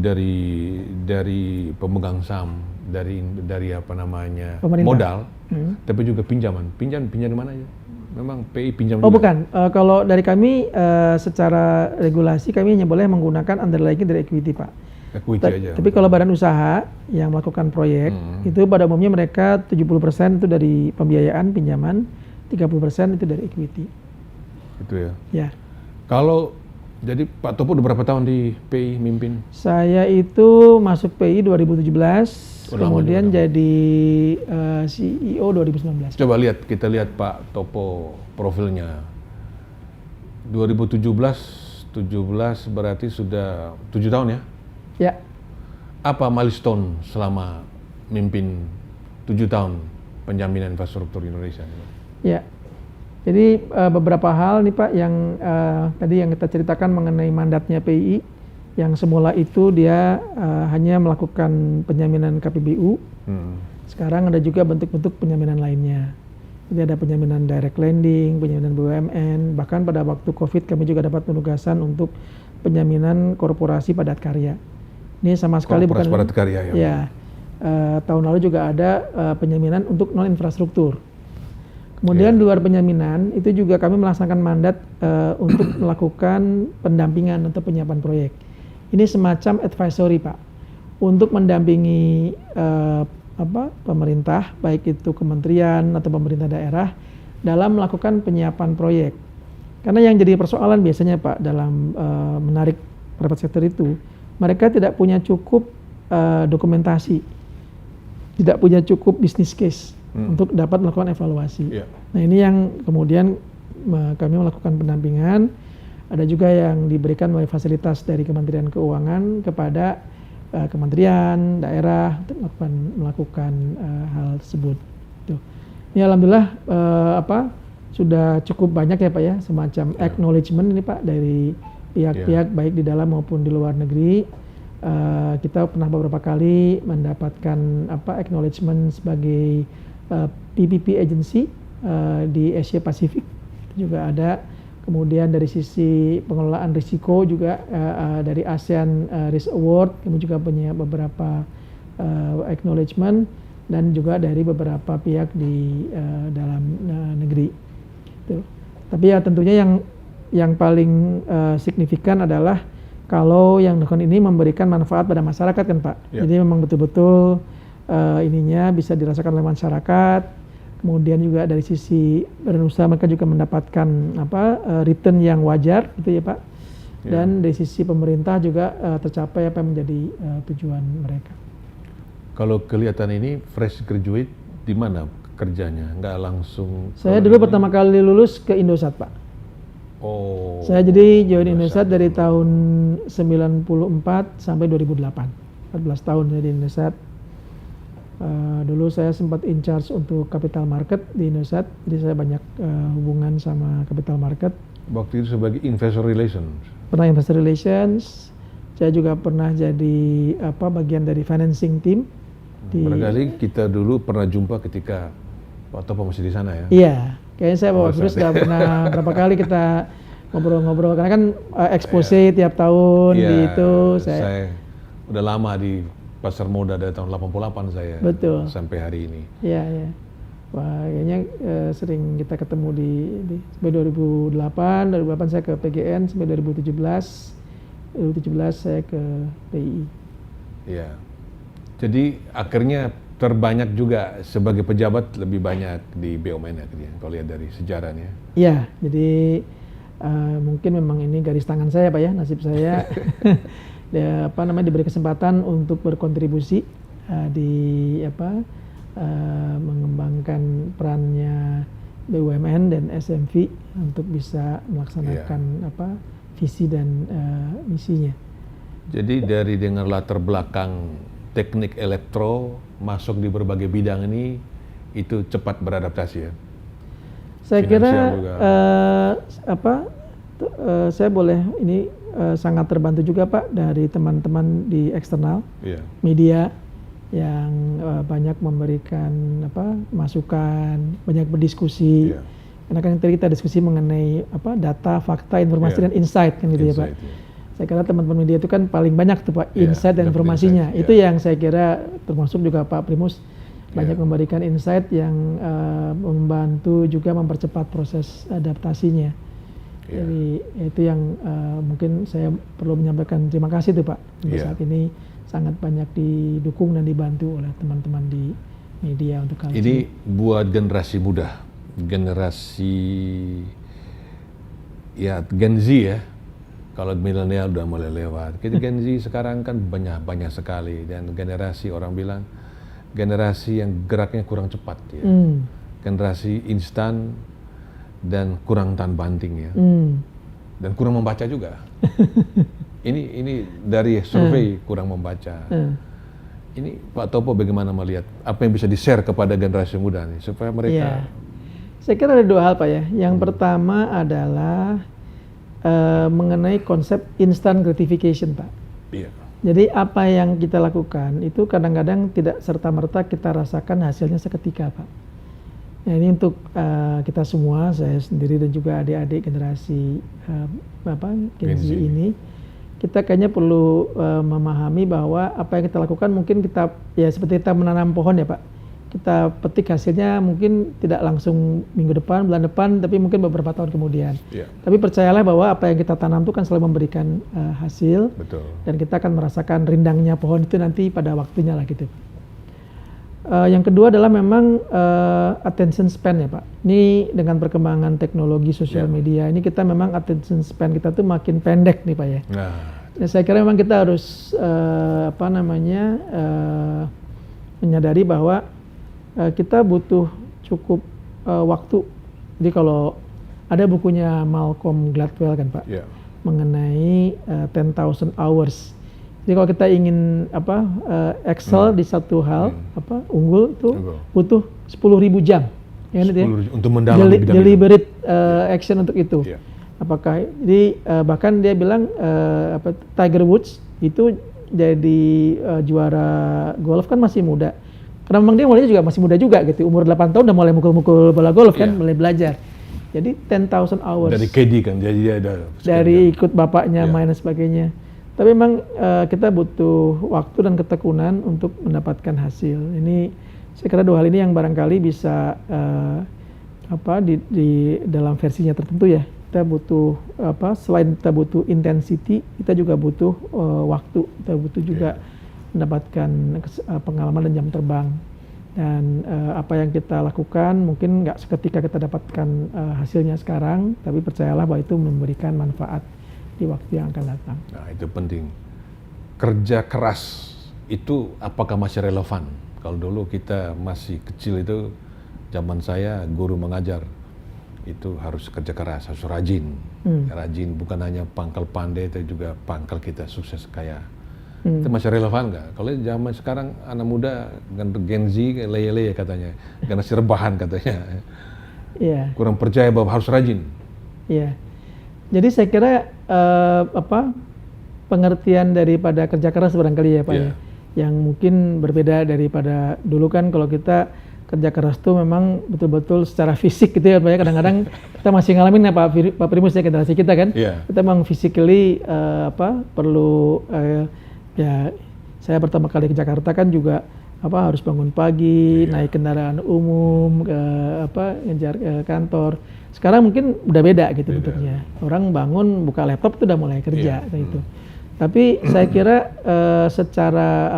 pemegang saham, dari apa namanya pemerintah. Modal, tapi juga pinjaman di mana aja? Memang PI pinjam Oh juga? bukan, kalau dari kami secara regulasi kami hanya boleh menggunakan underlying dari equity Pak. Equity aja. Tapi kalau badan usaha yang melakukan proyek, itu pada umumnya mereka 70% itu dari pembiayaan, pinjaman, 30% itu dari equity. Itu ya? Ya. Kalau, jadi Pak Topo udah berapa tahun di PI mimpin? Saya itu masuk PI 2017, kemudian jadi CEO 2019. Coba kita lihat Pak Topo profilnya. 17 berarti sudah 7 tahun ya? Ya, Apa milestone selama mimpin 7 tahun penjaminan infrastruktur Indonesia? ya. Jadi beberapa hal nih Pak yang tadi yang kita ceritakan mengenai mandatnya PII, yang semula itu dia hanya melakukan penjaminan KPBU. Sekarang ada juga bentuk-bentuk penjaminan lainnya. Jadi ada penjaminan direct lending, penjaminan BUMN, bahkan pada waktu COVID kami juga dapat penugasan untuk penjaminan korporasi padat karya. Ini sama sekali Korporasi bukan padat karya ya. Ya, tahun lalu juga ada penjaminan untuk non infrastruktur. Kemudian di luar penjaminan itu juga kami melaksanakan mandat untuk melakukan pendampingan atau penyiapan proyek. Ini semacam advisory Pak, untuk mendampingi pemerintah, baik itu kementerian atau pemerintah daerah dalam melakukan penyiapan proyek. Karena yang jadi persoalan biasanya Pak dalam menarik private sector itu, mereka tidak punya cukup dokumentasi, tidak punya cukup business case untuk dapat melakukan evaluasi. Nah ini yang kemudian kami melakukan pendampingan. Ada juga yang diberikan melalui fasilitas dari Kementerian Keuangan kepada kementerian, daerah untuk melakukan hal tersebut. Tuh. Ini alhamdulillah sudah cukup banyak ya Pak ya, semacam acknowledgement ini Pak dari pihak-pihak baik di dalam maupun di luar negeri. Kita pernah beberapa kali mendapatkan acknowledgement sebagai PPP agency di Asia Pasifik juga ada. Kemudian dari sisi pengelolaan risiko juga dari ASEAN Risk Award kami juga punya beberapa acknowledgement, dan juga dari beberapa pihak di dalam negeri. Tuh. Tapi ya tentunya yang paling signifikan adalah kalau yang melakukan ini memberikan manfaat pada masyarakat kan Pak. Jadi memang betul-betul ininya bisa dirasakan oleh masyarakat. Kemudian juga dari sisi badan usaha mereka juga mendapatkan return yang wajar gitu ya Pak. Dan dari sisi pemerintah juga tercapai apa yang menjadi tujuan mereka. Kalau kelihatan ini fresh graduate di mana kerjanya? Nggak langsung. Saya dulu pertama kali lulus ke Indosat Pak. Oh. Saya jadi join Indosat dari tahun 94 sampai 2008. 14 tahun saya di Indosat. Dulu saya sempat in charge untuk capital market di Indosat, jadi saya banyak hubungan sama capital market. Waktu itu sebagai investor relations. Pernah investor relations, saya juga pernah jadi bagian dari financing team. Barangkali kita dulu pernah jumpa ketika Pak Topo masih di sana ya? Iya, kayaknya saya Bapak Firus sudah pernah berapa kali kita ngobrol-ngobrol, karena kan expose tiap tahun di itu. Saya udah lama di Pasar Moda dari tahun 88 saya. Betul. Sampai hari ini. Iya, iya. Wah, kayaknya sering kita ketemu sampai 2008 saya ke PGN, sampai 2017 saya ke PII. Iya. Jadi akhirnya terbanyak juga sebagai pejabat lebih banyak di BUMN akhirnya, kalau lihat dari sejarahnya. Iya, jadi mungkin memang ini garis tangan saya Pak ya, nasib saya. Diberi kesempatan untuk berkontribusi mengembangkan perannya BUMN dan SMV untuk bisa melaksanakan visi dan misinya. Jadi dari dengan latar belakang teknik elektro masuk di berbagai bidang ini itu cepat beradaptasi ya. Saya kira saya boleh ini sangat terbantu juga Pak dari teman-teman di eksternal, media yang banyak memberikan masukan, banyak berdiskusi. Karena kan tadi kita diskusi mengenai data, fakta, informasi dan insight kan gitu ya Pak. Saya kira teman-teman media itu kan paling banyak tuh Pak insight dan informasinya. Itu yang saya kira termasuk juga Pak Primus banyak memberikan insight yang membantu juga mempercepat proses adaptasinya. Jadi itu yang mungkin saya perlu menyampaikan terima kasih tuh Pak. Sampai saat ini sangat banyak didukung dan dibantu oleh teman-teman di media untuk hal ini. Buat generasi muda, generasi Gen Z ya. Kalau milenial udah mulai lewat. Gen Z sekarang kan banyak sekali, dan generasi orang bilang generasi yang geraknya kurang cepat ya. Generasi instan dan kurang tahan banting ya. dan kurang membaca juga. Ini dari survei kurang membaca. Ini Pak Topo bagaimana melihat apa yang bisa di-share kepada generasi muda nih supaya mereka? Saya kira ada dua hal Pak ya. Yang pertama adalah mengenai konsep instant gratification Pak. Iya. Jadi apa yang kita lakukan itu kadang-kadang tidak serta-merta kita rasakan hasilnya seketika Pak. Nah, ini untuk kita semua, saya sendiri dan juga adik-adik generasi Gen Z ini, kita kayaknya perlu memahami bahwa apa yang kita lakukan mungkin kita, ya seperti kita menanam pohon ya Pak, kita petik hasilnya mungkin tidak langsung minggu depan, bulan depan, tapi mungkin beberapa tahun kemudian. Tapi percayalah bahwa apa yang kita tanam itu kan selalu memberikan hasil. Betul. Dan kita akan merasakan rindangnya pohon itu nanti pada waktunya lah gitu. Yang kedua adalah memang attention span ya Pak. Ini dengan perkembangan teknologi sosial media ini kita memang attention span kita tuh makin pendek nih Pak ya. Nah, saya kira memang kita harus menyadari bahwa kita butuh cukup waktu. Jadi kalau ada bukunya Malcolm Gladwell kan Pak, mengenai 10,000 hours. Jadi kalau kita ingin excel di satu hal unggul itu butuh 10.000 jam. Ya, untuk mendalami deliberate action untuk itu. Apakah jadi bahkan dia bilang Tiger Woods itu jadi juara golf kan masih muda. Karena memang dia mulainya juga masih muda juga gitu. Umur 8 tahun udah mulai mukul-mukul bola golf kan, mulai belajar. Jadi 10,000 hours. Dari caddy kan, jadi dia ada dari ikut bapaknya main dan sebagainya. Tapi memang kita butuh waktu dan ketekunan untuk mendapatkan hasil. Ini saya kira dua hal ini yang barangkali bisa di dalam versinya tertentu ya. Kita butuh selain kita butuh intensity, kita juga butuh waktu. Kita butuh juga mendapatkan pengalaman dan jam terbang. Dan apa yang kita lakukan mungkin nggak seketika kita dapatkan hasilnya sekarang, tapi percayalah bahwa itu memberikan manfaat di waktu yang akan datang. Nah, itu penting. Kerja keras itu apakah masih relevan? Kalau dulu kita masih kecil itu, zaman saya guru mengajar itu harus kerja keras, harus rajin. Rajin bukan hanya pangkal pandai, tapi juga pangkal kita sukses kaya. Itu masih relevan nggak? Kalau zaman sekarang anak muda Gen Z leye-leye katanya, karena rebahan katanya. Kurang percaya bahwa harus rajin. Jadi saya kira pengertian daripada kerja keras barangkali ya Pak ya, yang mungkin berbeda daripada dulu kan. Kalau kita kerja keras tuh memang betul-betul secara fisik gitu ya Pak ya. Kadang-kadang kita masih ngalamin ya Pak Primus ya, generasi kita kan. Kita memang physically perlu ya, saya pertama kali ke Jakarta kan juga harus bangun pagi, naik kendaraan umum ngejar kantor. Sekarang mungkin udah beda gitu bentuknya. Orang bangun buka laptop itu udah mulai kerja kayak gitu. Tapi saya kira secara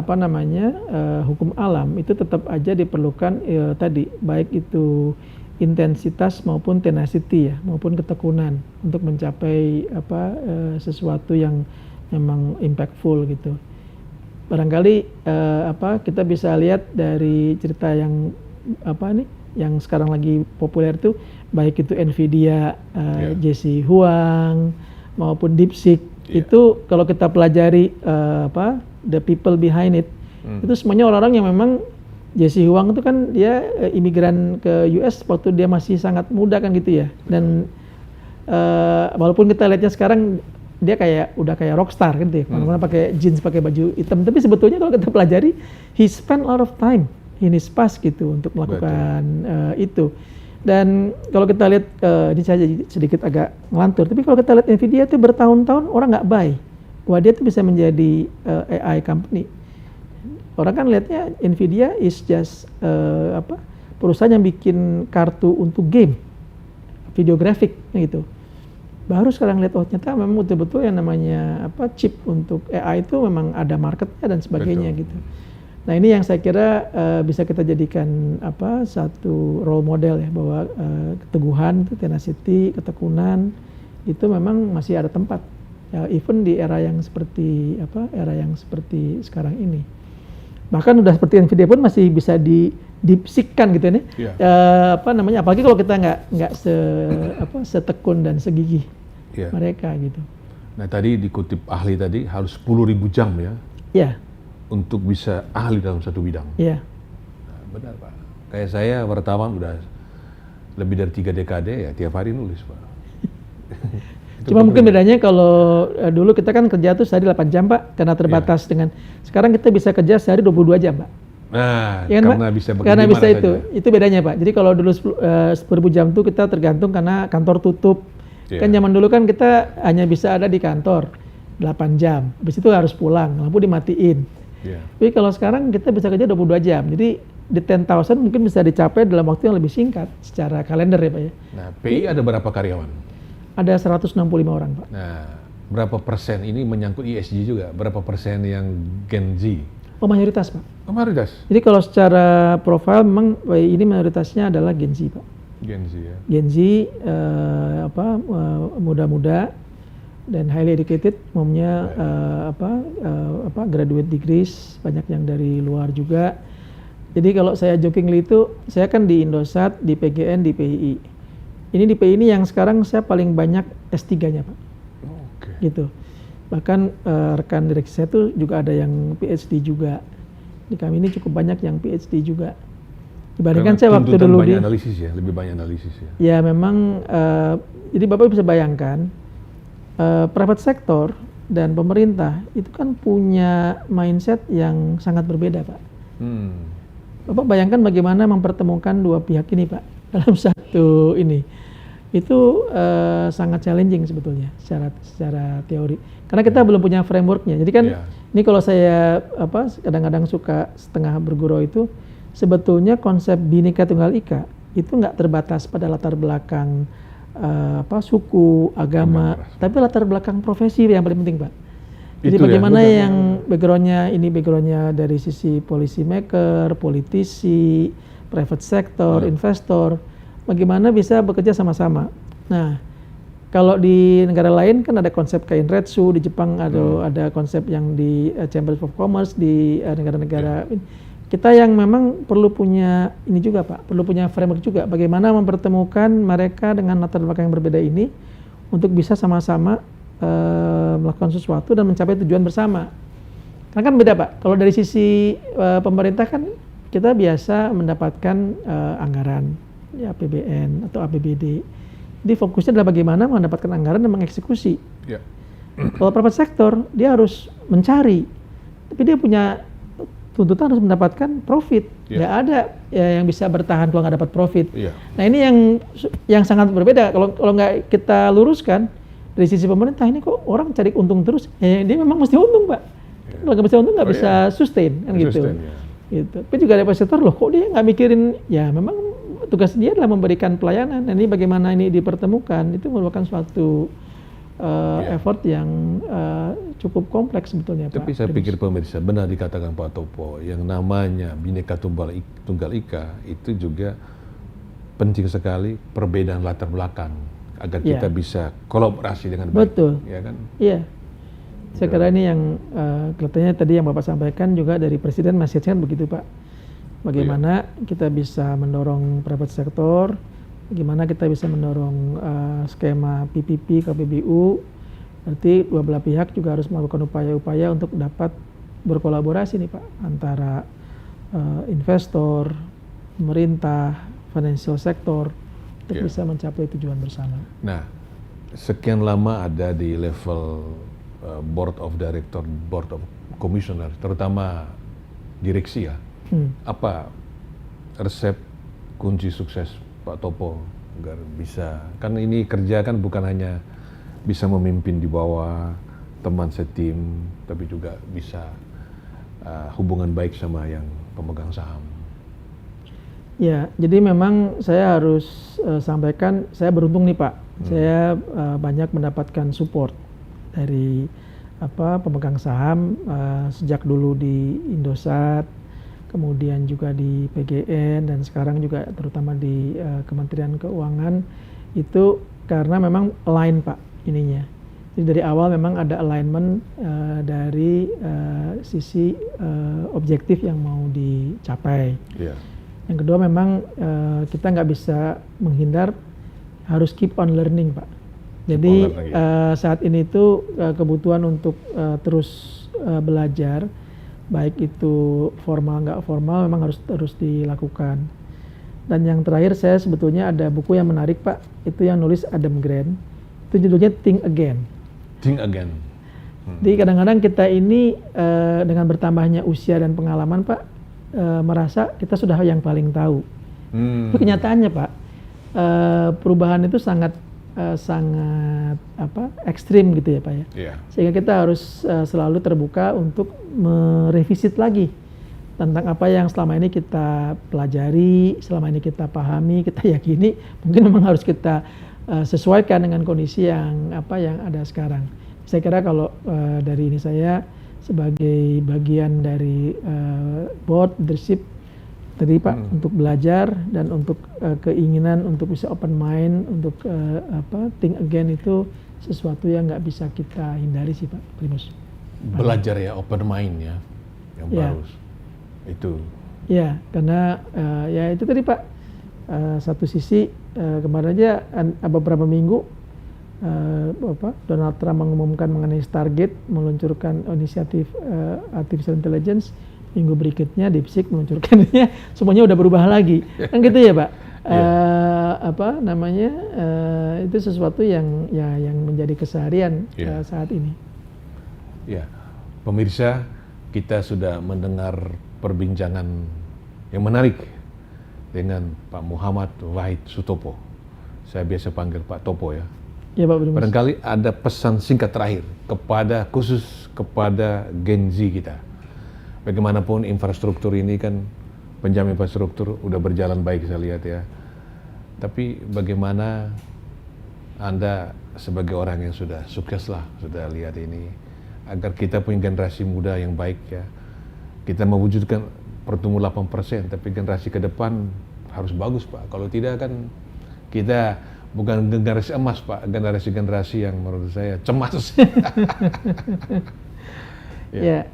hukum alam itu tetap aja diperlukan tadi, baik itu intensitas maupun tenacity ya, maupun ketekunan untuk mencapai sesuatu yang memang impactful gitu. Barangkali kita bisa lihat dari cerita yang yang sekarang lagi populer tuh, baik itu Nvidia, Jesse Huang maupun DeepSeek. Itu kalau kita pelajari the people behind it, itu semuanya orang-orang yang memang, Jesse Huang itu kan dia imigran ke US waktu dia masih sangat muda kan gitu ya. Dan walaupun kita lihatnya sekarang dia udah kayak rockstar gitu ya, mana-mana pakai jeans, pakai baju hitam, tapi sebetulnya kalau kita pelajari, he spent a lot of time in his past gitu untuk melakukan itu. Dan kalau kita lihat, ini saya sedikit agak ngelantur, tapi kalau kita lihat Nvidia itu bertahun-tahun orang nggak buy bahwa dia tuh bisa menjadi AI company. Orang kan lihatnya Nvidia is just perusahaan yang bikin kartu untuk game, video grafik gitu. Baru sekarang lihat, oh ternyata memang betul-betul yang namanya chip untuk AI itu memang ada marketnya dan sebagainya gitu. Nah, ini yang saya kira bisa kita jadikan satu role model ya, bahwa keteguhan, tenacity, ketekunan itu memang masih ada tempat ya, even di era yang seperti seperti sekarang ini. Bahkan udah seperti Nvidia pun masih bisa dipsikan gitu nih. Apalagi kalau kita nggak setekun dan segigih Iya. mereka gitu. Nah tadi dikutip ahli tadi harus 10.000 jam ya Ya, untuk bisa ahli dalam satu bidang. ya, Nah, benar Pak. Kayak saya wartawan udah lebih dari 3 dekade ya tiap hari nulis Pak. Itu cuma mungkin benar. bedanya kalau dulu kita kan kerja tuh sehari 8 jam Pak, karena terbatas dengan sekarang kita bisa kerja sehari 22 jam Pak. Nah, Ya kan, karena Pak? bisa bekerja Karena di bisa mana itu saja. bedanya Pak. Jadi kalau dulu 10.000 jam tuh kita tergantung karena kantor tutup. Iya. Kan zaman dulu kan kita hanya bisa ada di kantor 8 jam, habis itu harus pulang, lampu dimatiin. Iya. Tapi kalau sekarang kita bisa kerja 22 jam, jadi di 10.000 mungkin bisa dicapai dalam waktu yang lebih singkat secara kalender ya Pak ya. Nah, PI ada berapa karyawan? Ada 165 orang Pak. Nah, berapa persen ini menyangkut ESG juga? Berapa persen yang Gen Z? Oh mayoritas Pak. Oh, mayoritas Jadi kalau secara profil memang ini mayoritasnya adalah Gen Z Pak. Gen Z ya. Gen Z muda-muda dan highly educated, umumnya graduate degrees, banyak yang dari luar juga. Jadi kalau saya jokingly itu, saya kan di Indosat, di PGN, di PII. Ini di PII ini yang sekarang saya paling banyak S3-nya Pak, Oke. gitu. Bahkan rekan direksi saya tuh juga ada yang PhD juga. Di kami ini cukup banyak yang PhD juga. Dibandingkan saya waktu tuntutan dulu banyak analisis ya, lebih banyak analisis ya. ya memang, jadi Bapak bisa bayangkan, private sector dan pemerintah itu kan punya mindset yang sangat berbeda Pak. Bapak bayangkan bagaimana mempertemukan dua pihak ini Pak dalam satu ini. Itu sangat challenging sebetulnya secara teori. Karena kita belum punya frameworknya. Jadi kan ini kalau saya kadang-kadang suka setengah bergurau itu, sebetulnya konsep Bhinneka Tunggal Ika itu nggak terbatas pada latar belakang suku, agama, tapi latar belakang profesi yang paling penting Pak. Jadi bagaimana yang backgroundnya dari sisi policy maker, politisi, private sector, investor, bagaimana bisa bekerja sama-sama. Nah, kalau di negara lain kan ada konsep Kainretsu, di Jepang ada konsep yang di Chamber of Commerce, di negara-negara kita yang memang perlu punya ini juga Pak, perlu punya framework juga bagaimana mempertemukan mereka dengan latar belakang yang berbeda ini untuk bisa sama-sama melakukan sesuatu dan mencapai tujuan bersama. Karena kan beda Pak, kalau dari sisi pemerintah kan kita biasa mendapatkan anggaran, ya APBN atau APBD. Jadi fokusnya adalah bagaimana mendapatkan anggaran dan mengeksekusi. Ya. Kalau private sector dia harus mencari, tapi dia punya tuntutan harus mendapatkan profit. Nggak ada yang bisa bertahan kalau nggak dapat profit. Nah ini yang sangat berbeda. Kalau nggak kita luruskan dari sisi pemerintah, ini kok orang cari untung terus. Dia memang mesti untung Pak. Kalau nggak bisa untung nggak bisa sustain kan gitu. Gitu. Tapi juga ada sektor loh, kok dia nggak mikirin? Ya memang tugas dia adalah memberikan pelayanan. Nah, ini bagaimana ini dipertemukan itu merupakan suatu effort yang cukup kompleks sebetulnya Pak. Tapi saya pikir pemirsa benar dikatakan Pak Topo, yang namanya Bhinneka Tunggal Ika itu juga penting sekali perbedaan latar belakang agar kita bisa kolaborasi dengan baik. Betul. Ya kan? Iya. Saya kira ini yang kelihatannya tadi yang Bapak sampaikan juga dari Presiden message-nya begitu Pak. Bagaimana kita bisa mendorong private sector, bagaimana kita bisa mendorong skema PPP, KPBU, berarti dua belah pihak juga harus melakukan upaya-upaya untuk dapat berkolaborasi nih Pak, antara investor, pemerintah, financial sector, untuk bisa mencapai tujuan bersama. Nah, sekian lama ada di level board of director, board of commissioner, terutama direksi ya. Apa resep kunci sukses Pak Topo agar bisa, kan ini kerja kan bukan hanya bisa memimpin di bawah teman setim, tapi juga bisa hubungan baik sama yang pemegang saham. Ya, jadi memang saya harus sampaikan, saya beruntung nih Pak, saya banyak mendapatkan support dari pemegang saham sejak dulu di Indosat, kemudian juga di PGN, dan sekarang juga terutama di Kementerian Keuangan, itu karena memang align Pak ininya. Jadi dari awal memang ada alignment dari sisi objektif yang mau dicapai. Yang kedua memang kita nggak bisa menghindar, harus keep on learning Pak. Jadi Sekolah lagi. saat ini tuh kebutuhan untuk terus belajar, baik itu formal nggak formal, memang harus terus dilakukan. Dan yang terakhir saya sebetulnya ada buku yang menarik Pak, itu yang nulis Adam Grant, itu judulnya Think Again. Think again. Jadi kadang-kadang kita ini dengan bertambahnya usia dan pengalaman Pak, merasa kita sudah yang paling tahu. Tapi kenyataannya Pak, perubahan itu sangat ekstrim gitu ya Pak ya. Yeah. Sehingga kita harus selalu terbuka untuk merevisit lagi tentang apa yang selama ini kita pelajari, selama ini kita pahami, kita yakini, mungkin memang harus kita sesuaikan dengan kondisi yang ada sekarang. Saya kira kalau dari ini saya sebagai bagian dari board leadership tadi Pak, untuk belajar dan untuk keinginan untuk bisa open mind, untuk think again, itu sesuatu yang nggak bisa kita hindari sih Pak Primus. Belajar ya, open mind ya, yang bagus. Itu. Ya, karena ya itu tadi Pak, satu sisi kemarin aja beberapa minggu Donald Trump mengumumkan mengenai Stargate, meluncurkan inisiatif artificial intelligence. Minggu berikutnya DeepSeek meluncurkannya, semuanya udah berubah lagi, kan gitu ya Pak. Itu sesuatu yang menjadi keseharian saat ini. Ya, pemirsa, kita sudah mendengar perbincangan yang menarik dengan Pak Muhammad Wahid Sutopo. Saya biasa panggil Pak Topo ya. Ya Pak Primus. Barangkali ada pesan singkat terakhir khusus kepada Gen Z kita. Bagaimanapun infrastruktur ini kan, penjamin infrastruktur udah berjalan baik saya lihat ya. Tapi bagaimana Anda sebagai orang yang sudah sukses lah, sudah lihat ini, agar kita punya generasi muda yang baik ya. Kita mewujudkan pertumbuhan 8%, tapi generasi ke depan harus bagus Pak. Kalau tidak kan kita bukan generasi emas Pak, generasi-generasi yang menurut saya cemas. Ya.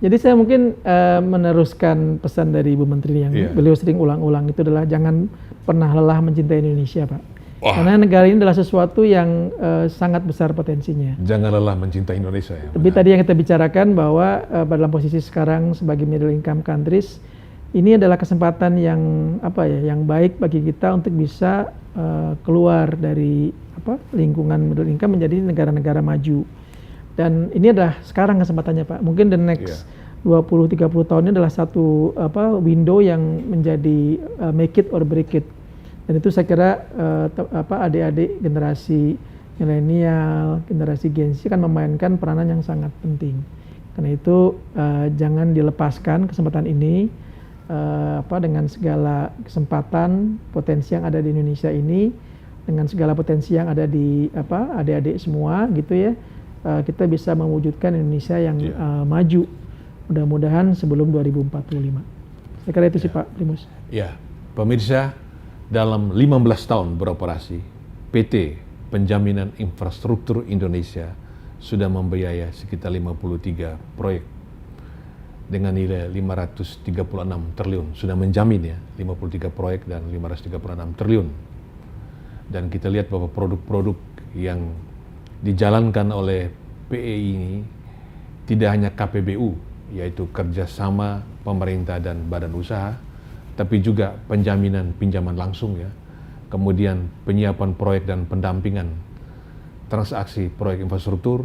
Jadi saya mungkin meneruskan pesan dari Ibu Menteri yang beliau sering ulang-ulang, itu adalah jangan pernah lelah mencintai Indonesia Pak. Wah. Karena negara ini adalah sesuatu yang sangat besar potensinya. Jangan lelah mencintai Indonesia ya. Tapi tadi yang kita bicarakan bahwa dalam posisi sekarang sebagai middle income countries, ini adalah kesempatan yang yang baik bagi kita untuk bisa keluar dari lingkungan middle income menjadi negara-negara maju. Dan ini adalah sekarang kesempatannya Pak. Mungkin the next 20-30 tahun ini adalah satu window yang menjadi make it or break it. Dan itu saya kira adik-adik generasi milenial, generasi Gen Z kan memainkan peranan yang sangat penting. Karena itu jangan dilepaskan kesempatan ini dengan segala kesempatan, potensi yang ada di Indonesia ini, dengan segala potensi yang ada di adik-adik semua gitu ya. Kita bisa mewujudkan Indonesia yang maju, mudah-mudahan sebelum 2045. Saya kira itu sih Pak Primus. Ya, pemirsa, dalam 15 tahun beroperasi, PT Penjaminan Infrastruktur Indonesia sudah membiayai sekitar 53 proyek dengan nilai 536 triliun. Sudah menjamin ya, 53 proyek dan 536 triliun. Dan kita lihat bahwa produk-produk yang dijalankan oleh PEI ini tidak hanya KPBU, yaitu kerjasama pemerintah dan badan usaha, tapi juga penjaminan pinjaman langsung ya, kemudian penyiapan proyek dan pendampingan transaksi proyek infrastruktur,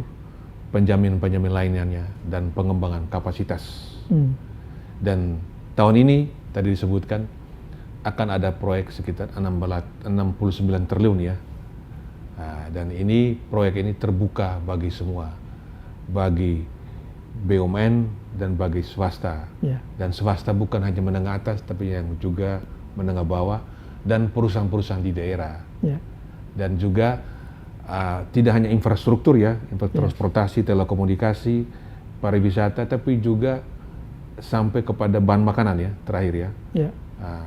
penjamin lainnya, dan pengembangan kapasitas. Dan tahun ini tadi disebutkan akan ada proyek sekitar 69 triliun ya. Nah, dan proyek ini terbuka bagi semua, bagi BUMN dan bagi swasta. Dan swasta bukan hanya menengah atas, tapi yang juga menengah bawah, dan perusahaan-perusahaan di daerah. Dan juga tidak hanya infrastruktur ya, transportasi, telekomunikasi, pariwisata, tapi juga sampai kepada bahan makanan ya, terakhir ya.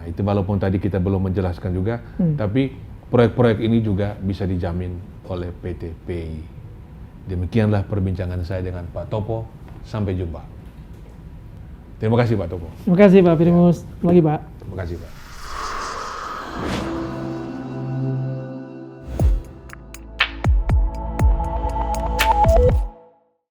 Itu walaupun tadi kita belum menjelaskan juga, tapi proyek-proyek ini juga bisa dijamin oleh PT PEI. Demikianlah perbincangan saya dengan Pak Topo. Sampai jumpa. Terima kasih Pak Topo. Terima kasih Pak Primus. Lagi Pak. Terima kasih Pak.